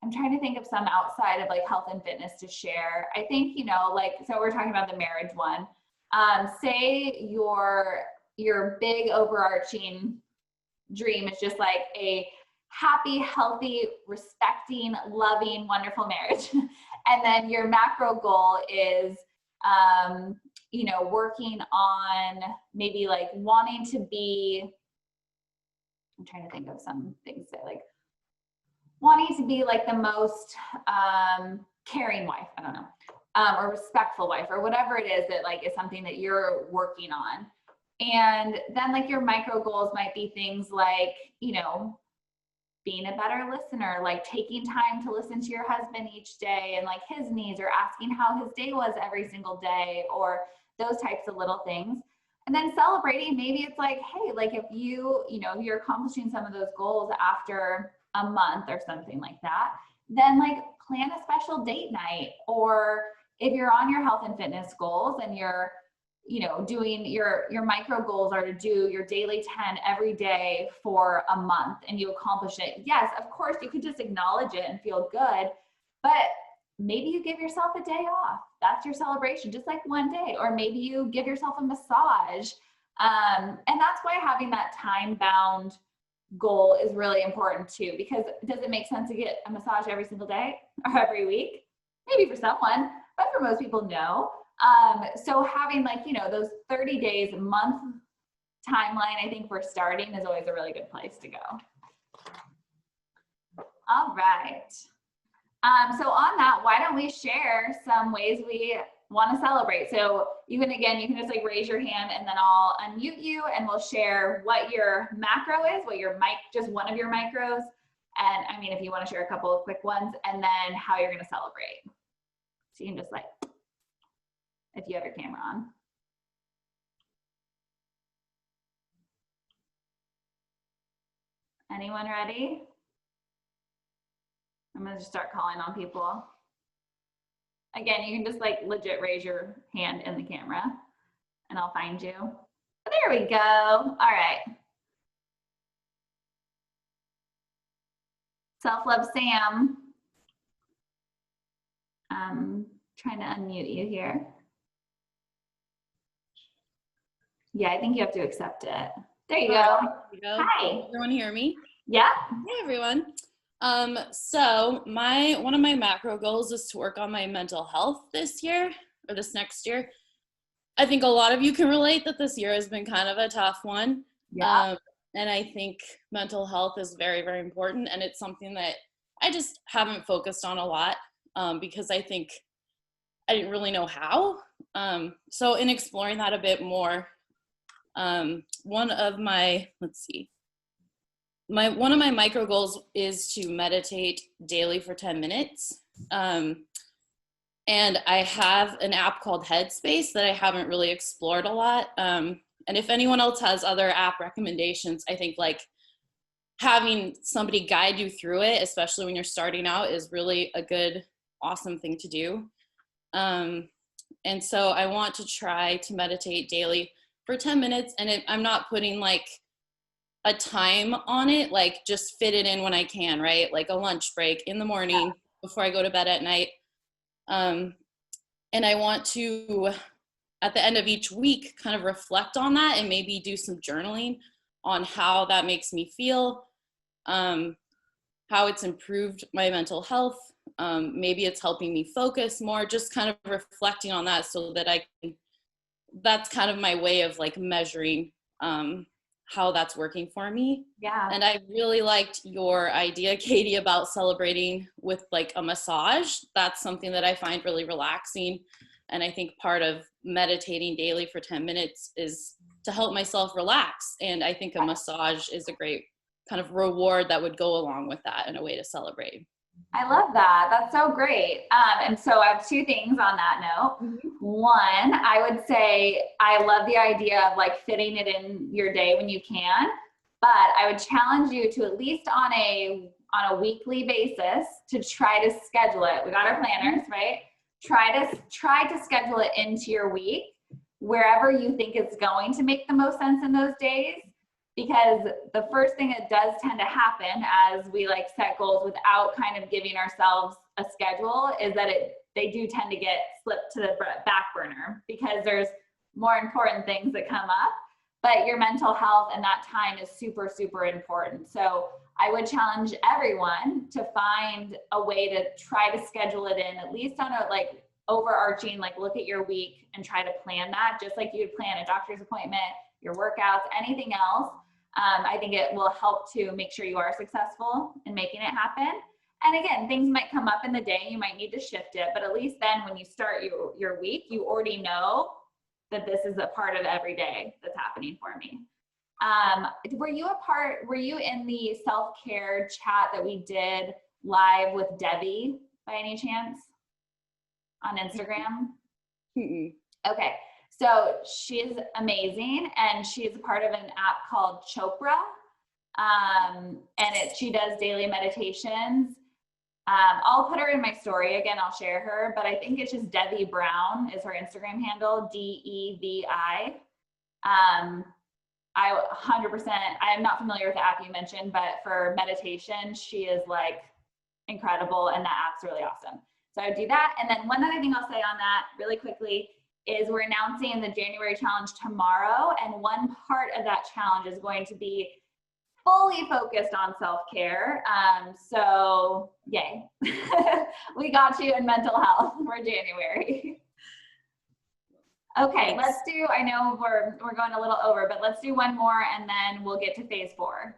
I'm trying to think of some outside of like health and fitness to share. I think, you know, like, so we're talking about the marriage one. Say your big overarching dream is just like a happy, healthy, respecting, loving, wonderful marriage. And then your macro goal is, you know, working on maybe like wanting to be, I'm trying to think of some things that like, wanting to be like the most caring wife, I don't know, or respectful wife, or whatever it is that like is something that you're working on. And then like your micro goals might be things like, you know, being a better listener, like taking time to listen to your husband each day and like his needs, or asking how his day was every single day, or those types of little things. And then celebrating, maybe it's like, hey, like if you know, you're accomplishing some of those goals after a month or something like that, then like plan a special date night. Or if you're on your health and fitness goals and you're, you know, doing your micro goals are to do your daily 10 every day for a month and you accomplish it. Yes, of course, you could just acknowledge it and feel good, but maybe you give yourself a day off. That's your celebration, just like one day. Or maybe you give yourself a massage. And that's why having that time-bound goal is really important too, because does it make sense to get a massage every single day or every week? Maybe for someone, but for most people, no. So having like, you know, those 30 days, a month timeline, I think for starting is always a really good place to go. All right. So on that, why don't we share some ways we want to celebrate? So you can just like raise your hand and then I'll unmute you and we'll share what your macro is, what your just one of your micros. And I mean, if you want to share a couple of quick ones, and then how you're going to celebrate. So you can just like, if you have your camera on. Anyone ready? I'm going to just start calling on people. Again, you can just like legit raise your hand in the camera and I'll find you. There we go. All right. Self-love Sam. Trying to unmute you here. Yeah, I think you have to accept it. There you go. There you go. Hi. Everyone hear me? Yeah. Hey everyone. So one of my macro goals is to work on my mental health this year or this next year. I think a lot of you can relate that this year has been kind of a tough one. Yeah. And I think mental health is very, very important. And it's something that I just haven't focused on a lot because I think I didn't really know how. So in exploring that a bit more, one of my micro goals is to meditate daily for 10 minutes. And I have an app called Headspace that I haven't really explored a lot. And if anyone else has other app recommendations, I think like having somebody guide you through it, especially when you're starting out, is really a good, awesome thing to do. And so I want to try to meditate daily for 10 minutes. And I'm not putting like a time on it, like just fit it in when I can, right? Like a lunch break in the morning before I go to bed at night. And I want to, at the end of each week, kind of reflect on that and maybe do some journaling on how that makes me feel, how it's improved my mental health. Maybe it's helping me focus more, just kind of reflecting on that so that that's kind of my way of like measuring how that's working for me. Yeah. And I really liked your idea, Katie, about celebrating with like a massage. That's something that I find really relaxing. And I think part of meditating daily for 10 minutes is to help myself relax. And I think a massage is a great kind of reward that would go along with that and a way to celebrate. I love that. That's so great. And so I have two things on that note. One, I would say I love the idea of like fitting it in your day when you can, but I would challenge you to at least on a weekly basis to try to schedule it. We got our planners, right? Try to schedule it into your week wherever you think it's going to make the most sense in those days. Because the first thing that does tend to happen as we like set goals without kind of giving ourselves a schedule is that they do tend to get slipped to the back burner because there's more important things that come up. But your mental health and that time is super, super important. So I would challenge everyone to find a way to try to schedule it in, at least on a like overarching, like look at your week and try to plan that, just like you would plan a doctor's appointment, your workouts, anything else. I think it will help to make sure you are successful in making it happen. And again, things might come up in the day, you might need to shift it, but at least then when you start your week, you already know that this is a part of every day that's happening for me. Were you in the self-care chat that we did live with Debbie by any chance on Instagram? Mm-mm. Okay. So she's amazing, and she's a part of an app called Chopra, and she does daily meditations. I'll put her in my story again. I'll share her, but I think it's just Debbie Brown is her Instagram handle, DEVI. I 100%. I am not familiar with the app you mentioned, but for meditation, she is like incredible, and that app's really awesome. So I would do that, and then one other thing I'll say on that really quickly is we're announcing the January challenge tomorrow. And one part of that challenge is going to be fully focused on self-care. So yay, we got you in mental health for January. Okay, let's do, I know we're going a little over, but let's do one more and then we'll get to phase 4.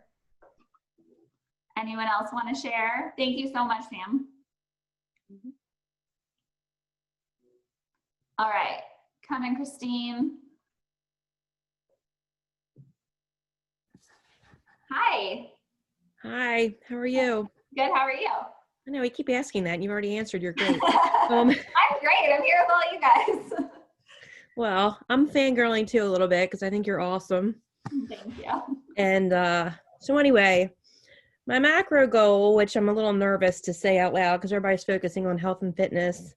Anyone else want to share? Thank you so much, Sam. All right. Come in, Christine. Hi. Hi, how are you? Good, how are you? I know, we keep asking that, and you've already answered. You're great. I'm great. I'm here with all you guys. Well, I'm fangirling too a little bit because I think you're awesome. Thank you. And so anyway, my macro goal, which I'm a little nervous to say out loud because everybody's focusing on health and fitness.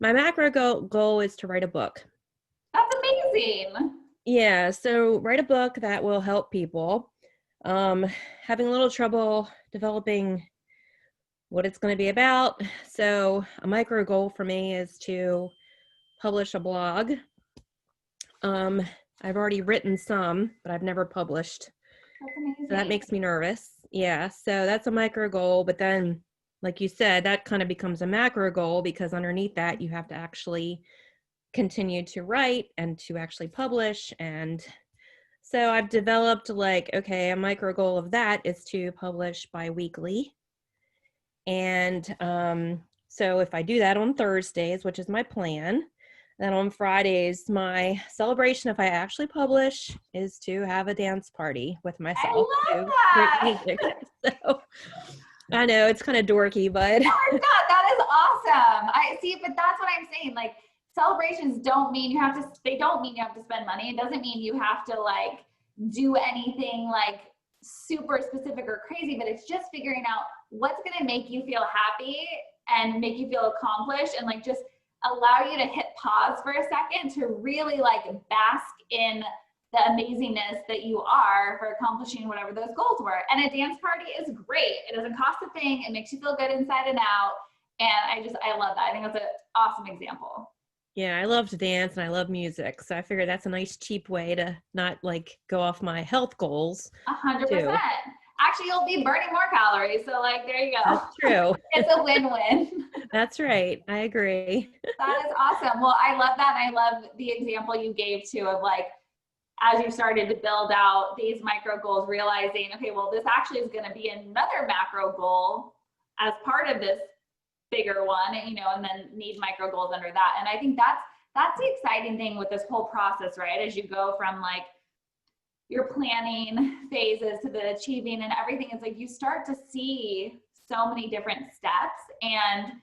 My macro goal is to write a book. That's amazing. Yeah, so write a book that will help people. Having a little trouble developing what it's going to be about. So a micro goal for me is to publish a blog. I've already written some, but I've never published. That's amazing. So that makes me nervous. Yeah. So that's a micro goal. But then, like you said, that kind of becomes a macro goal, because underneath that, you have to actually continue to write and to actually publish. And so I've developed like, okay, a micro goal of that is to publish bi-weekly. And so if I do that on Thursdays, which is my plan, then on Fridays, my celebration, if I actually publish, is to have a dance party with myself. I love to that. create music. So I know it's kind of dorky, but Oh my God, that is awesome. I see, but that's what I'm saying. Like, celebrations don't mean you have to, they don't mean you have to spend money. It doesn't mean you have to like do anything like super specific or crazy, but it's just figuring out what's going to make you feel happy and make you feel accomplished, and like just allow you to hit pause for a second to really like bask in the amazingness that you are for accomplishing whatever those goals were. And a dance party is great. It doesn't cost a thing. It makes you feel good inside and out. And I love that. I think that's an awesome example. yeah, I love to dance and I love music. So I figure that's a nice cheap way to not like go off my health goals. 100%. Actually, you'll be burning more calories. So like, there you go. That's true. It's a win-win. That's right. I agree. That is awesome. Well, I love that. And I love the example you gave too of like, as you started to build out these micro goals, realizing, okay, well, this actually is going to be another macro goal as part of this bigger one, you know, and then need micro goals under that. And I think that's the exciting thing with this whole process, right? As you go from like your planning phases to the achieving and everything, it's like you start to see so many different steps. And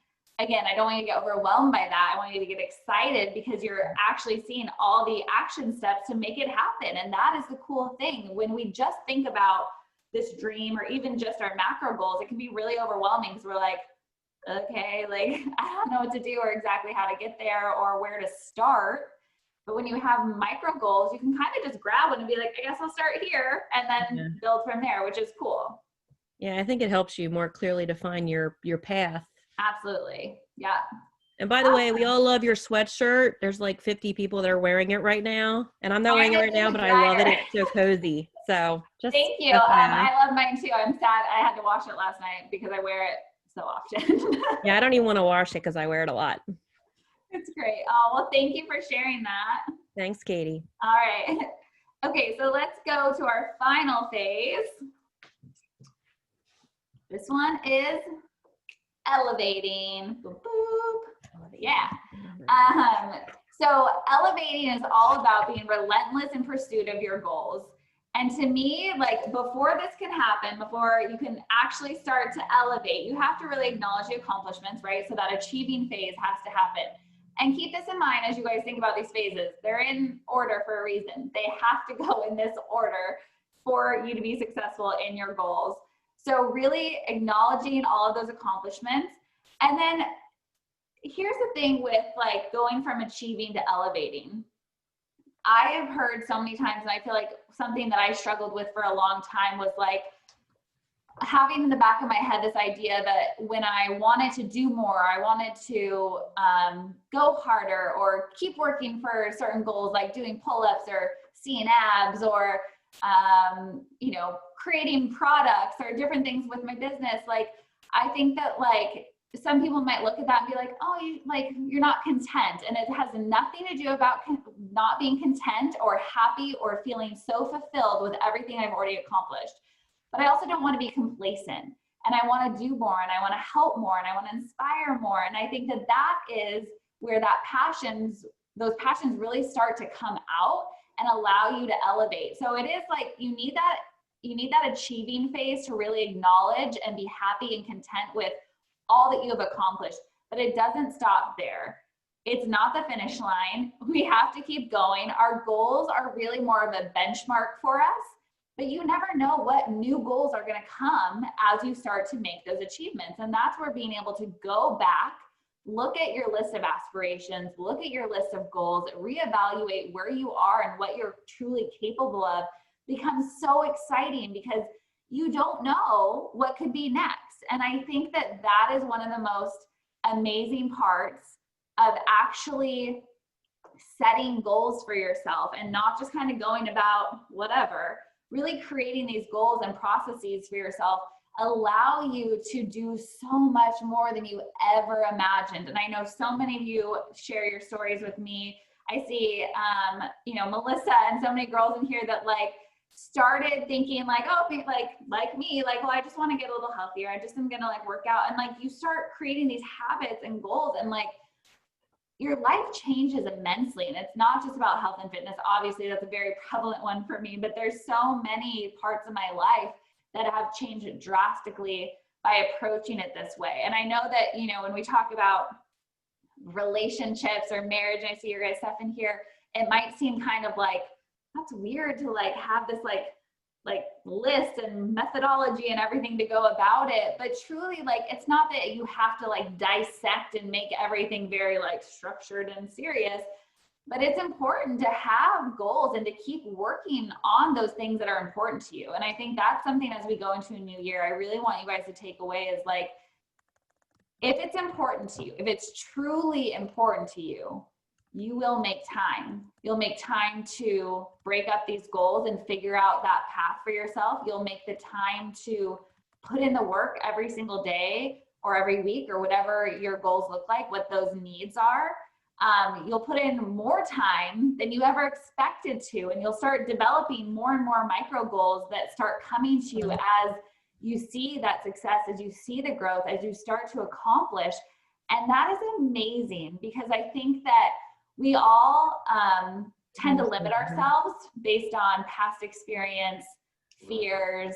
again, I don't want you to get overwhelmed by that. I want you to get excited because you're actually seeing all the action steps to make it happen. And that is the cool thing. When we just think about this dream or even just our macro goals, it can be really overwhelming because we're like, okay, like I don't know what to do or exactly how to get there or where to start. But when you have micro goals, you can kind of just grab one and be like, I guess I'll start here and then build from there, which is cool. Yeah, I think it helps you more clearly define your path. Absolutely. Yeah. And by the way, we all love your sweatshirt. There's like 50 people that are wearing it right now. And I'm not wearing it right now, but I love it. It's so cozy. So just thank you. I love mine too. I'm sad I had to wash it last night because I wear it so often. Yeah, I don't even want to wash it because I wear it a lot. It's great. Oh, well, thank you for sharing that. Thanks, Katie. All right. Okay, so let's go to our final phase. This one is elevating. Boop, boop. Yeah. So elevating is all about being relentless in pursuit of your goals. And to me, like before this can happen, before you can actually start to elevate, you have to really acknowledge the accomplishments, right? So that achieving phase has to happen. And keep this in mind as you guys think about these phases. They're in order for a reason. They have to go in this order for you to be successful in your goals. So really acknowledging all of those accomplishments. And then here's the thing with like going from achieving to elevating. I have heard so many times, and I feel like something that I struggled with for a long time was like having in the back of my head this idea that when I wanted to do more, I wanted to go harder or keep working for certain goals, like doing pull-ups or seeing abs or, you know, creating products or different things with my business. Like, I think that like some people might look at that and be like, oh, you're not content. And it has nothing to do about not being content or happy or feeling so fulfilled with everything I've already accomplished. But I also don't want to be complacent, and I want to do more, and I want to help more, and I want to inspire more. And I think that that is where those passions really start to come out and allow you to elevate. So it is like you need that achieving phase to really acknowledge and be happy and content with all that you have accomplished, but it doesn't stop there. It's not the finish line. We have to keep going. Our goals are really more of a benchmark for us, but you never know what new goals are going to come as you start to make those achievements. And that's where being able to go back, look at your list of aspirations, look at your list of goals, reevaluate where you are and what you're truly capable of becomes so exciting because you don't know what could be next. And I think that that is one of the most amazing parts of actually setting goals for yourself and not just kind of going about whatever. Really creating these goals and processes for yourself allow you to do so much more than you ever imagined. And I know so many of you share your stories with me. I see, you know, Melissa and so many girls in here that like started thinking like, oh, like me, like, well, I just want to get a little healthier. I just am going to like work out. And like, you start creating these habits and goals and like, your life changes immensely. And it's not just about health and fitness. Obviously, that's a very prevalent one for me, but there's so many parts of my life that have changed drastically by approaching it this way. And I know that, you know, when we talk about relationships or marriage, and I see your guys' stuff in here, it might seem kind of like, that's weird to like have this like list and methodology and everything to go about it. But truly, like, it's not that you have to like dissect and make everything very like structured and serious, but it's important to have goals and to keep working on those things that are important to you. And I think that's something as we go into a new year, I really want you guys to take away is like, if it's important to you, if it's truly important to you, you will make time. You'll make time to break up these goals and figure out that path for yourself. You'll make the time to put in the work every single day or every week or whatever your goals look like, what those needs are. You'll put in more time than you ever expected to, and you'll start developing more and more micro goals that start coming to you as you see that success, as you see the growth, as you start to accomplish. And that is amazing, because I think that we all tend to limit ourselves based on past experience, fears,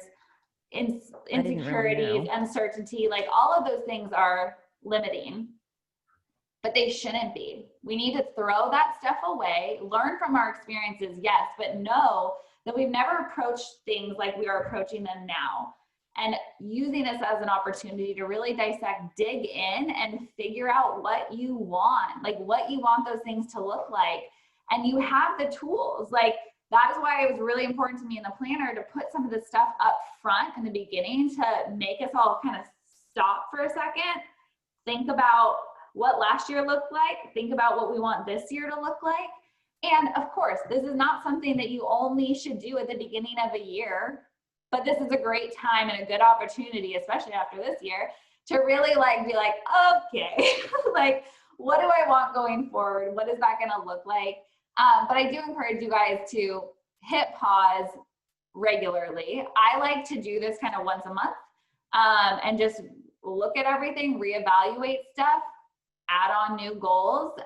insecurities, uncertainty. Like, all of those things are limiting, but they shouldn't be. We need to throw that stuff away, learn from our experiences, yes, but know that we've never approached things like we are approaching them now. And using this as an opportunity to really dissect, dig in, and figure out what you want, like what you want those things to look like. And you have the tools. Like, that is why it was really important to me in the planner to put some of this stuff up front in the beginning to make us all kind of stop for a second, think about what last year looked like, think about what we want this year to look like. And of course, this is not something that you only should do at the beginning of a year. But this is a great time and a good opportunity, especially after this year, to really like be like, okay, like, what do I want going forward? What is that going to look like? But I do encourage you guys to hit pause regularly. I like to do this kind of once a month and just look at everything, reevaluate stuff, add on new goals.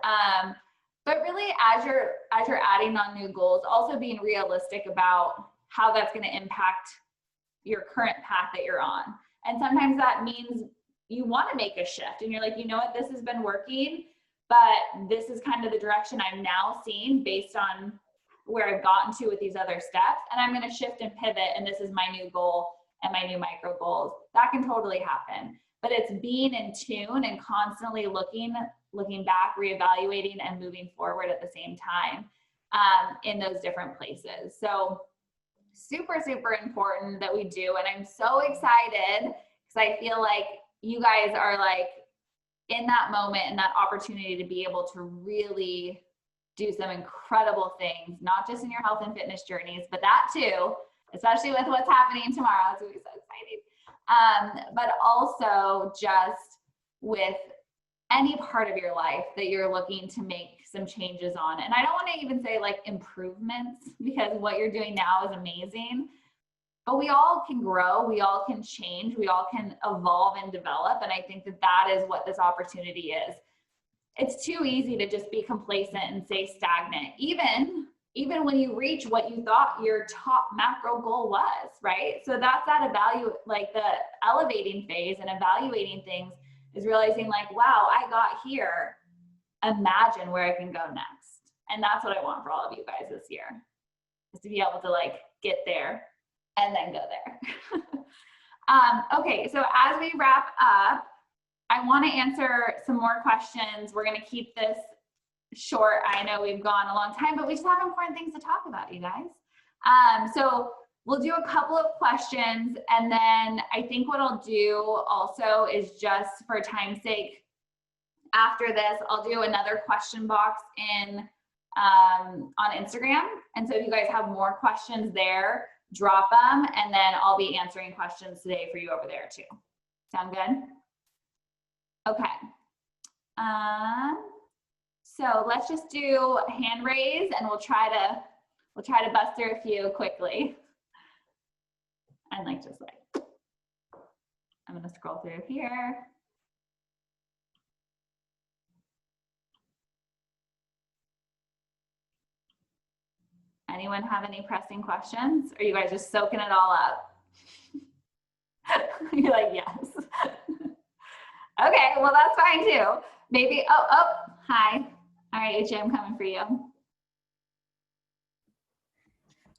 But really, as you're adding on new goals, also being realistic about how that's going to impact your current path that you're on. And sometimes that means you want to make a shift and you're like, you know what, this has been working, but this is kind of the direction I'm now seeing based on where I've gotten to with these other steps. And I'm going to shift and pivot. And this is my new goal and my new micro goals. That can totally happen, but it's being in tune and constantly looking back, reevaluating, and moving forward at the same time in those different places. So super, super important that we do. And I'm so excited because I feel like you guys are like in that moment and that opportunity to be able to really do some incredible things, not just in your health and fitness journeys, but that too, especially with what's happening tomorrow. It's going to be so exciting. But also just with any part of your life that you're looking to make some changes on. And I don't want to even say like improvements, because what you're doing now is amazing, but we all can grow, we all can change, we all can evolve and develop. And I think that that is what this opportunity is. It's too easy to just be complacent and stay stagnant, even when you reach what you thought your top macro goal was, right? So that's that like the elevating phase and evaluating things is realizing like, wow, I got here. Imagine where I can go next. And that's what I want for all of you guys this year, is to be able to like get there and then go there. Okay, so as we wrap up, I want to answer some more questions. We're going to keep this short. I know we've gone a long time, but we just have important things to talk about, you guys. So we'll do a couple of questions, and then I think what I'll do also is, just for time's sake, after this, I'll do another question box in on Instagram. And so if you guys have more questions there, drop them, and then I'll be answering questions today for you over there too. Sound good? Okay. So let's just do hand raise, and we'll try to bust through a few quickly. And like, just like, I'm gonna scroll through here. Anyone have any pressing questions? Or are you guys just soaking it all up? You're like, yes. Okay, well, that's fine too. Maybe, hi. All right, HJ, I'm coming for you.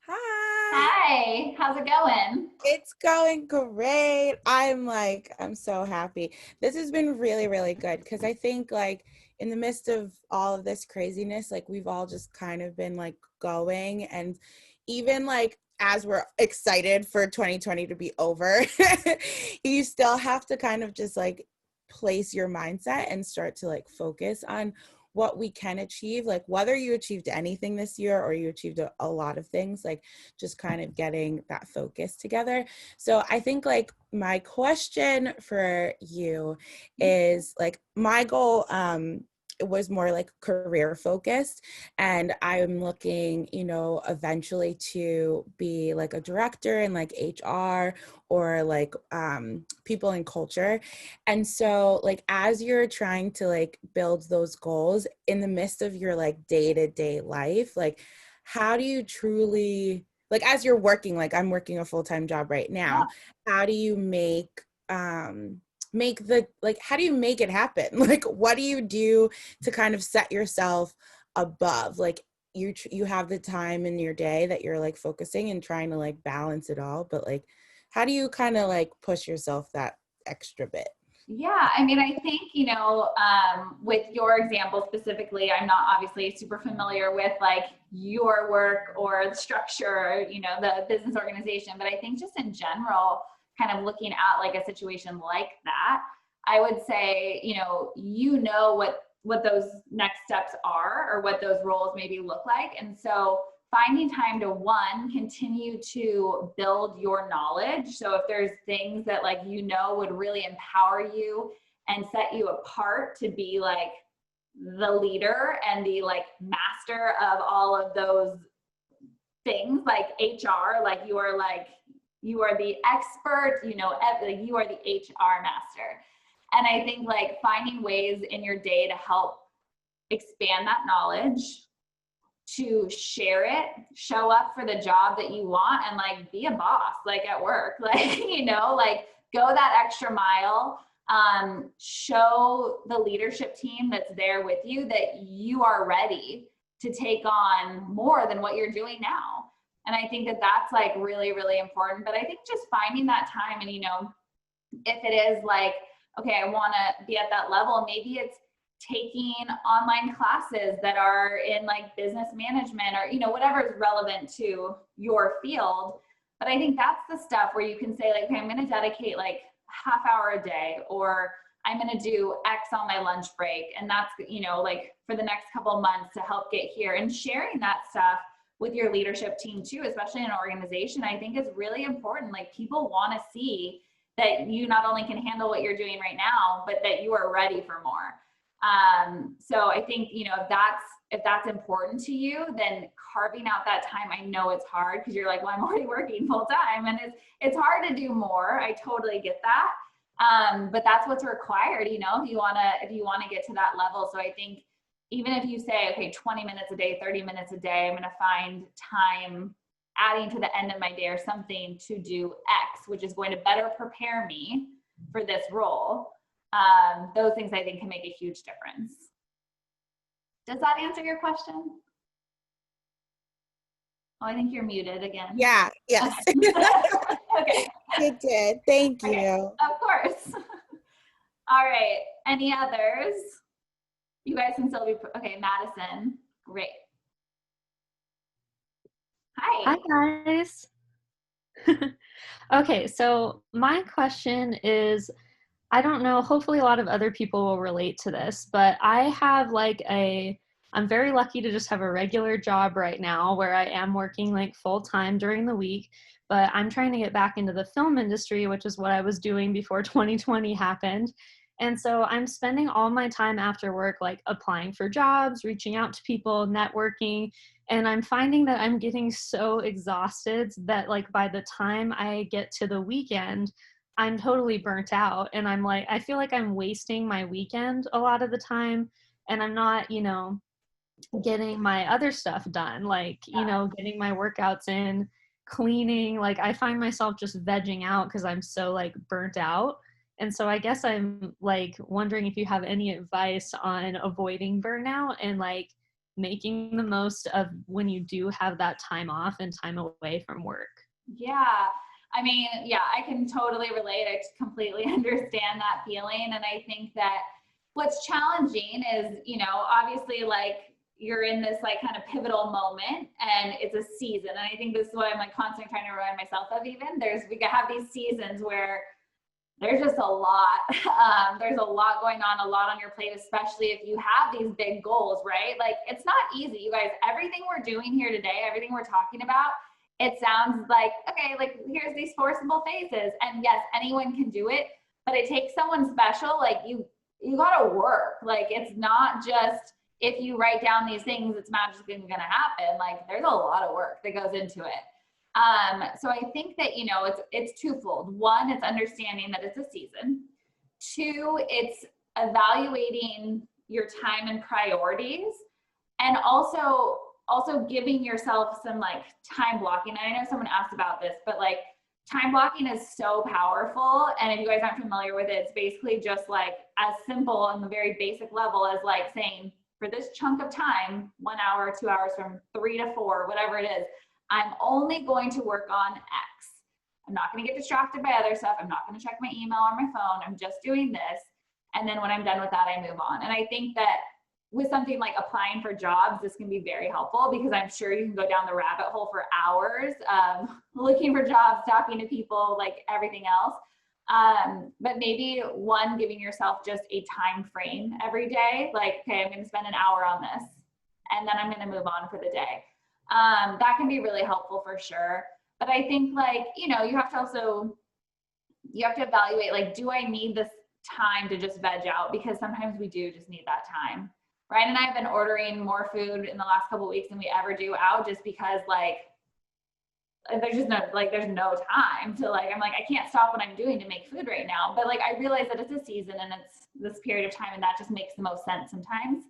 Hi. Hi, how's it going? It's going great. I'm so happy. This has been really, really good because I think like in the midst of all of this craziness, like we've all just kind of been like going, and even like as we're excited for 2020 to be over, you still have to kind of just like place your mindset and start to like focus on what we can achieve, like whether you achieved anything this year or you achieved a lot of things, like just kind of getting that focus together. So I think like my question for you is like my goal was more like career focused, and I'm looking, you know, eventually to be like a director in like HR or like people in culture. And so like as you're trying to like build those goals in the midst of your like day-to-day life, like how do you truly, like as you're working, like I'm working a full-time job right now, how do you make the, like, how do you make it happen? Like, what do you do to kind of set yourself above? Like you have the time in your day that you're like focusing and trying to like balance it all, but like, how do you kind of like push yourself that extra bit? Yeah, I mean, I think, you know, with your example specifically, I'm not obviously super familiar with like your work or the structure, you know, the business organization, but I think just in general, kind of looking at like a situation like that, I would say, you know what those next steps are or what those roles maybe look like. And so finding time to, one, continue to build your knowledge. So if there's things that like, you know, would really empower you and set you apart to be like the leader and the like master of all of those things, like HR, like you are the expert, you know, you are the HR master. And I think like finding ways in your day to help expand that knowledge, to share it, show up for the job that you want, and like be a boss, like at work, like, you know, like go that extra mile, show the leadership team that's there with you that you are ready to take on more than what you're doing now. And I think that that's like really, really important. But I think just finding that time, and, you know, if it is like, okay, I want to be at that level, maybe it's taking online classes that are in like business management or, you know, whatever is relevant to your field. But I think that's the stuff where you can say like, okay, I'm going to dedicate like half hour a day, or I'm going to do X on my lunch break. And that's, you know, like for the next couple of months to help get here, and sharing that stuff with your leadership team too, especially in an organization, I think is really important. Like people want to see that you not only can handle what you're doing right now, but that you are ready for more. So I think, you know, if that's important to you, then carving out that time, I know it's hard because you're like, well, I'm already working full time, and it's hard to do more. I totally get that. But that's what's required, you know, if you want to get to that level. So I think even if you say, okay, 20 minutes a day, 30 minutes a day, I'm going to find time adding to the end of my day or something to do X, which is going to better prepare me for this role. Those things I think can make a huge difference. Does that answer your question? Oh, I think you're muted again. Yeah, yes. Okay. It did. Thank you. Okay. Of course. All right. Any others? You guys can still be, okay, Madison. Great. Hi. Hi guys. Okay, so my question is, I don't know, hopefully a lot of other people will relate to this, but I have I'm very lucky to just have a regular job right now where I am working like full time during the week, but I'm trying to get back into the film industry, which is what I was doing before 2020 happened. And so I'm spending all my time after work like applying for jobs, reaching out to people, networking, and I'm finding that I'm getting so exhausted that like by the time I get to the weekend, I'm totally burnt out. And I'm like, I feel like I'm wasting my weekend a lot of the time. And I'm not, getting my other stuff done, like, getting my workouts in, cleaning. Like I find myself just vegging out because I'm so like burnt out. And so I guess I'm like wondering if you have any advice on avoiding burnout and like making the most of when you do have that time off and time away from work. Yeah. I mean, yeah, I can totally relate. I completely understand that feeling. And I think that what's challenging is, obviously like you're in this like kind of pivotal moment and it's a season. And I think this is what I'm like constantly trying to remind myself of even. We have these seasons where there's just a lot. There's a lot going on, a lot on your plate, especially if you have these big goals, right? Like it's not easy, you guys. Everything we're doing here today, everything we're talking about, it sounds like, okay, like here's these forcible phases. And yes, anyone can do it, but it takes someone special. Like you gotta work. Like it's not just, if you write down these things, it's magically going to happen. Like there's a lot of work that goes into it. So I think that, it's twofold. One, it's understanding that it's a season. Two, it's evaluating your time and priorities, and also giving yourself some like time blocking. And I know someone asked about this, but like time blocking is so powerful. And if you guys aren't familiar with it, it's basically just like as simple on the very basic level as like saying, for this chunk of time, 1 hour, 2 hours, from 3 to 4, whatever it is, I'm only going to work on X. I'm not going to get distracted by other stuff. I'm not going to check my email or my phone. I'm just doing this. And then when I'm done with that, I move on. And I think that with something like applying for jobs, this can be very helpful because I'm sure you can go down the rabbit hole for hours, looking for jobs, talking to people, like everything else. But maybe one, giving yourself just a time frame every day, like, okay, I'm going to spend an hour on this and then I'm going to move on for the day. That can be really helpful for sure. But I think like, you have to evaluate, like, do I need this time to just veg out? Because sometimes we do just need that time. Ryan and I have been ordering more food in the last couple of weeks than we ever do out, just because like, there's no time to like, I'm like, I can't stop what I'm doing to make food right now. But like, I realize that it's a season and it's this period of time, and that just makes the most sense sometimes.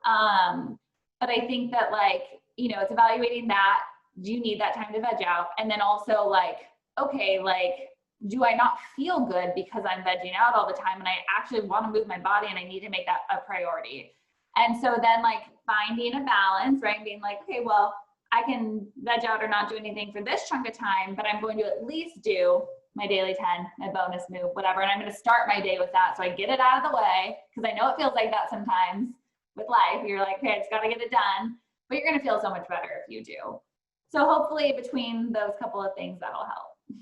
But I think that like, it's evaluating that. Do you need that time to veg out? And then also like, okay, like, do I not feel good because I'm vegging out all the time and I actually want to move my body and I need to make that a priority? And so then like finding a balance, right? Being like, okay, well, I can veg out or not do anything for this chunk of time, but I'm going to at least do my daily 10, my bonus move, whatever. And I'm going to start my day with that. So I get it out of the way, because I know it feels like that sometimes with life. You're like, okay, I just got to get it done, but you're going to feel so much better if you do. So hopefully between those couple of things, that'll help.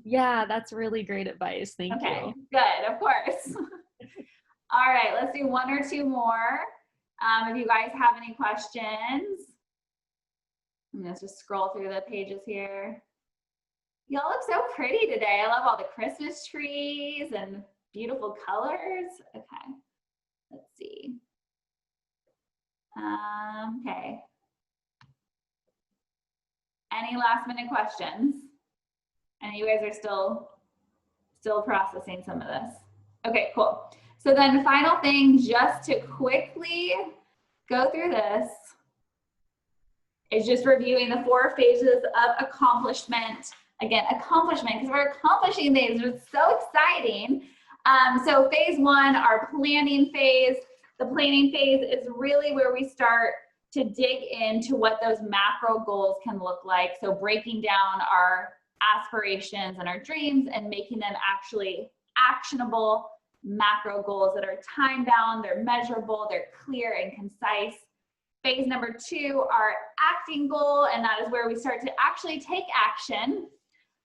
Yeah, that's really great advice. Thank you. Good, of course. All right, let's do one or two more. If you guys have any questions. I'm gonna just scroll through the pages here. Y'all look so pretty today. I love all the Christmas trees and beautiful colors. Okay, let's see. Okay. Any last minute questions? And you guys are still processing some of this. Okay, cool. So then the final thing, just to quickly go through this, is just reviewing the 4 phases of accomplishment. Again, accomplishment, because we're accomplishing things. It's so exciting. So phase 1, our planning phase. The planning phase is really where we start to dig into what those macro goals can look like. So breaking down our aspirations and our dreams and making them actually actionable macro goals that are time bound, they're measurable, they're clear and concise. Phase number 2, our acting goal, and that is where we start to actually take action.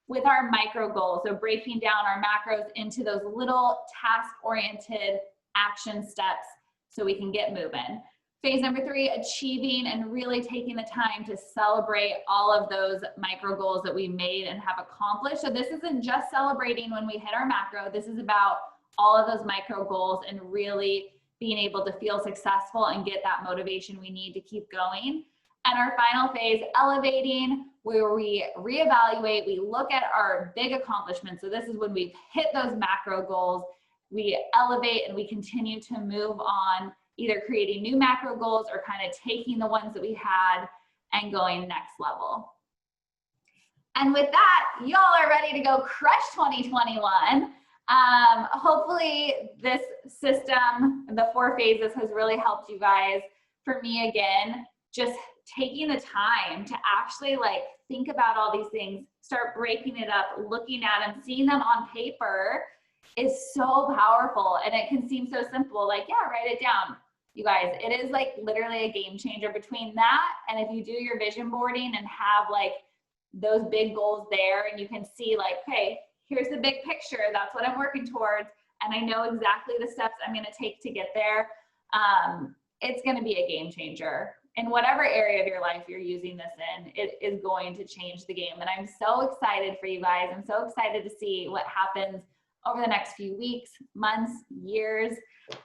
with our micro goals. So breaking down our macros into those little task-oriented action steps so we can get moving. Phase number 3, achieving and really taking the time to celebrate all of those micro goals that we made and have accomplished. So this isn't just celebrating when we hit our macro. This is about all of those micro goals and really being able to feel successful and get that motivation we need to keep going. And our final phase, elevating, where we reevaluate, we look at our big accomplishments. So this is when we've hit those macro goals, we elevate and we continue to move on, either creating new macro goals or kind of taking the ones that we had and going next level. And with that, y'all are ready to go crush 2021. Hopefully this system, the 4 phases, has really helped you guys. For me, again, just taking the time to actually like think about all these things, start breaking it up, looking at them, seeing them on paper is so powerful. And it can seem so simple, like, yeah, write it down. You guys, it is like literally a game changer between that. And if you do your vision boarding and have like those big goals there and you can see like, hey, here's the big picture, that's what I'm working towards. And I know exactly the steps I'm going to take to get there. It's going to be a game changer. In whatever area of your life you're using this in, it is going to change the game. And I'm so excited for you guys. I'm so excited to see what happens over the next few weeks, months, years.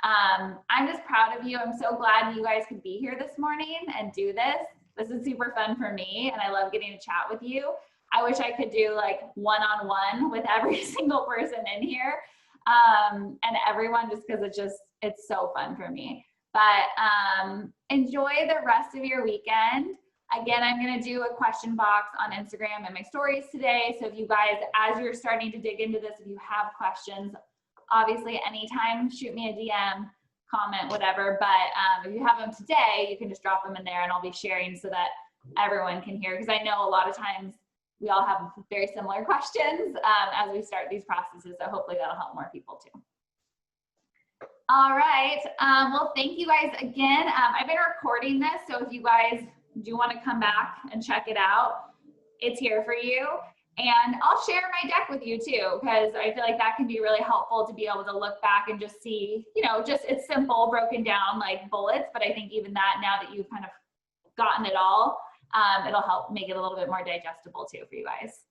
I'm just proud of you. I'm so glad you guys could be here this morning and do this. This is super fun for me and I love getting to chat with you. I wish I could do like one-on-one with every single person in here and everyone, just because it's so fun for me. But enjoy the rest of your weekend. Again, I'm going to do a question box on Instagram and my stories today. So if you guys, as you're starting to dig into this, if you have questions, obviously anytime, shoot me a DM, comment, whatever. But if you have them today, you can just drop them in there and I'll be sharing so that everyone can hear. Because I know a lot of times we all have very similar questions as we start these processes. So hopefully that'll help more people too. All right. Well, thank you guys again. I've been recording this, so if you guys do want to come back and check it out, it's here for you. And I'll share my deck with you too, because I feel like that can be really helpful to be able to look back and just see, you know, just it's simple, broken down like bullets. But I think even that, now that you've kind of gotten it all, it'll help make it a little bit more digestible too for you guys.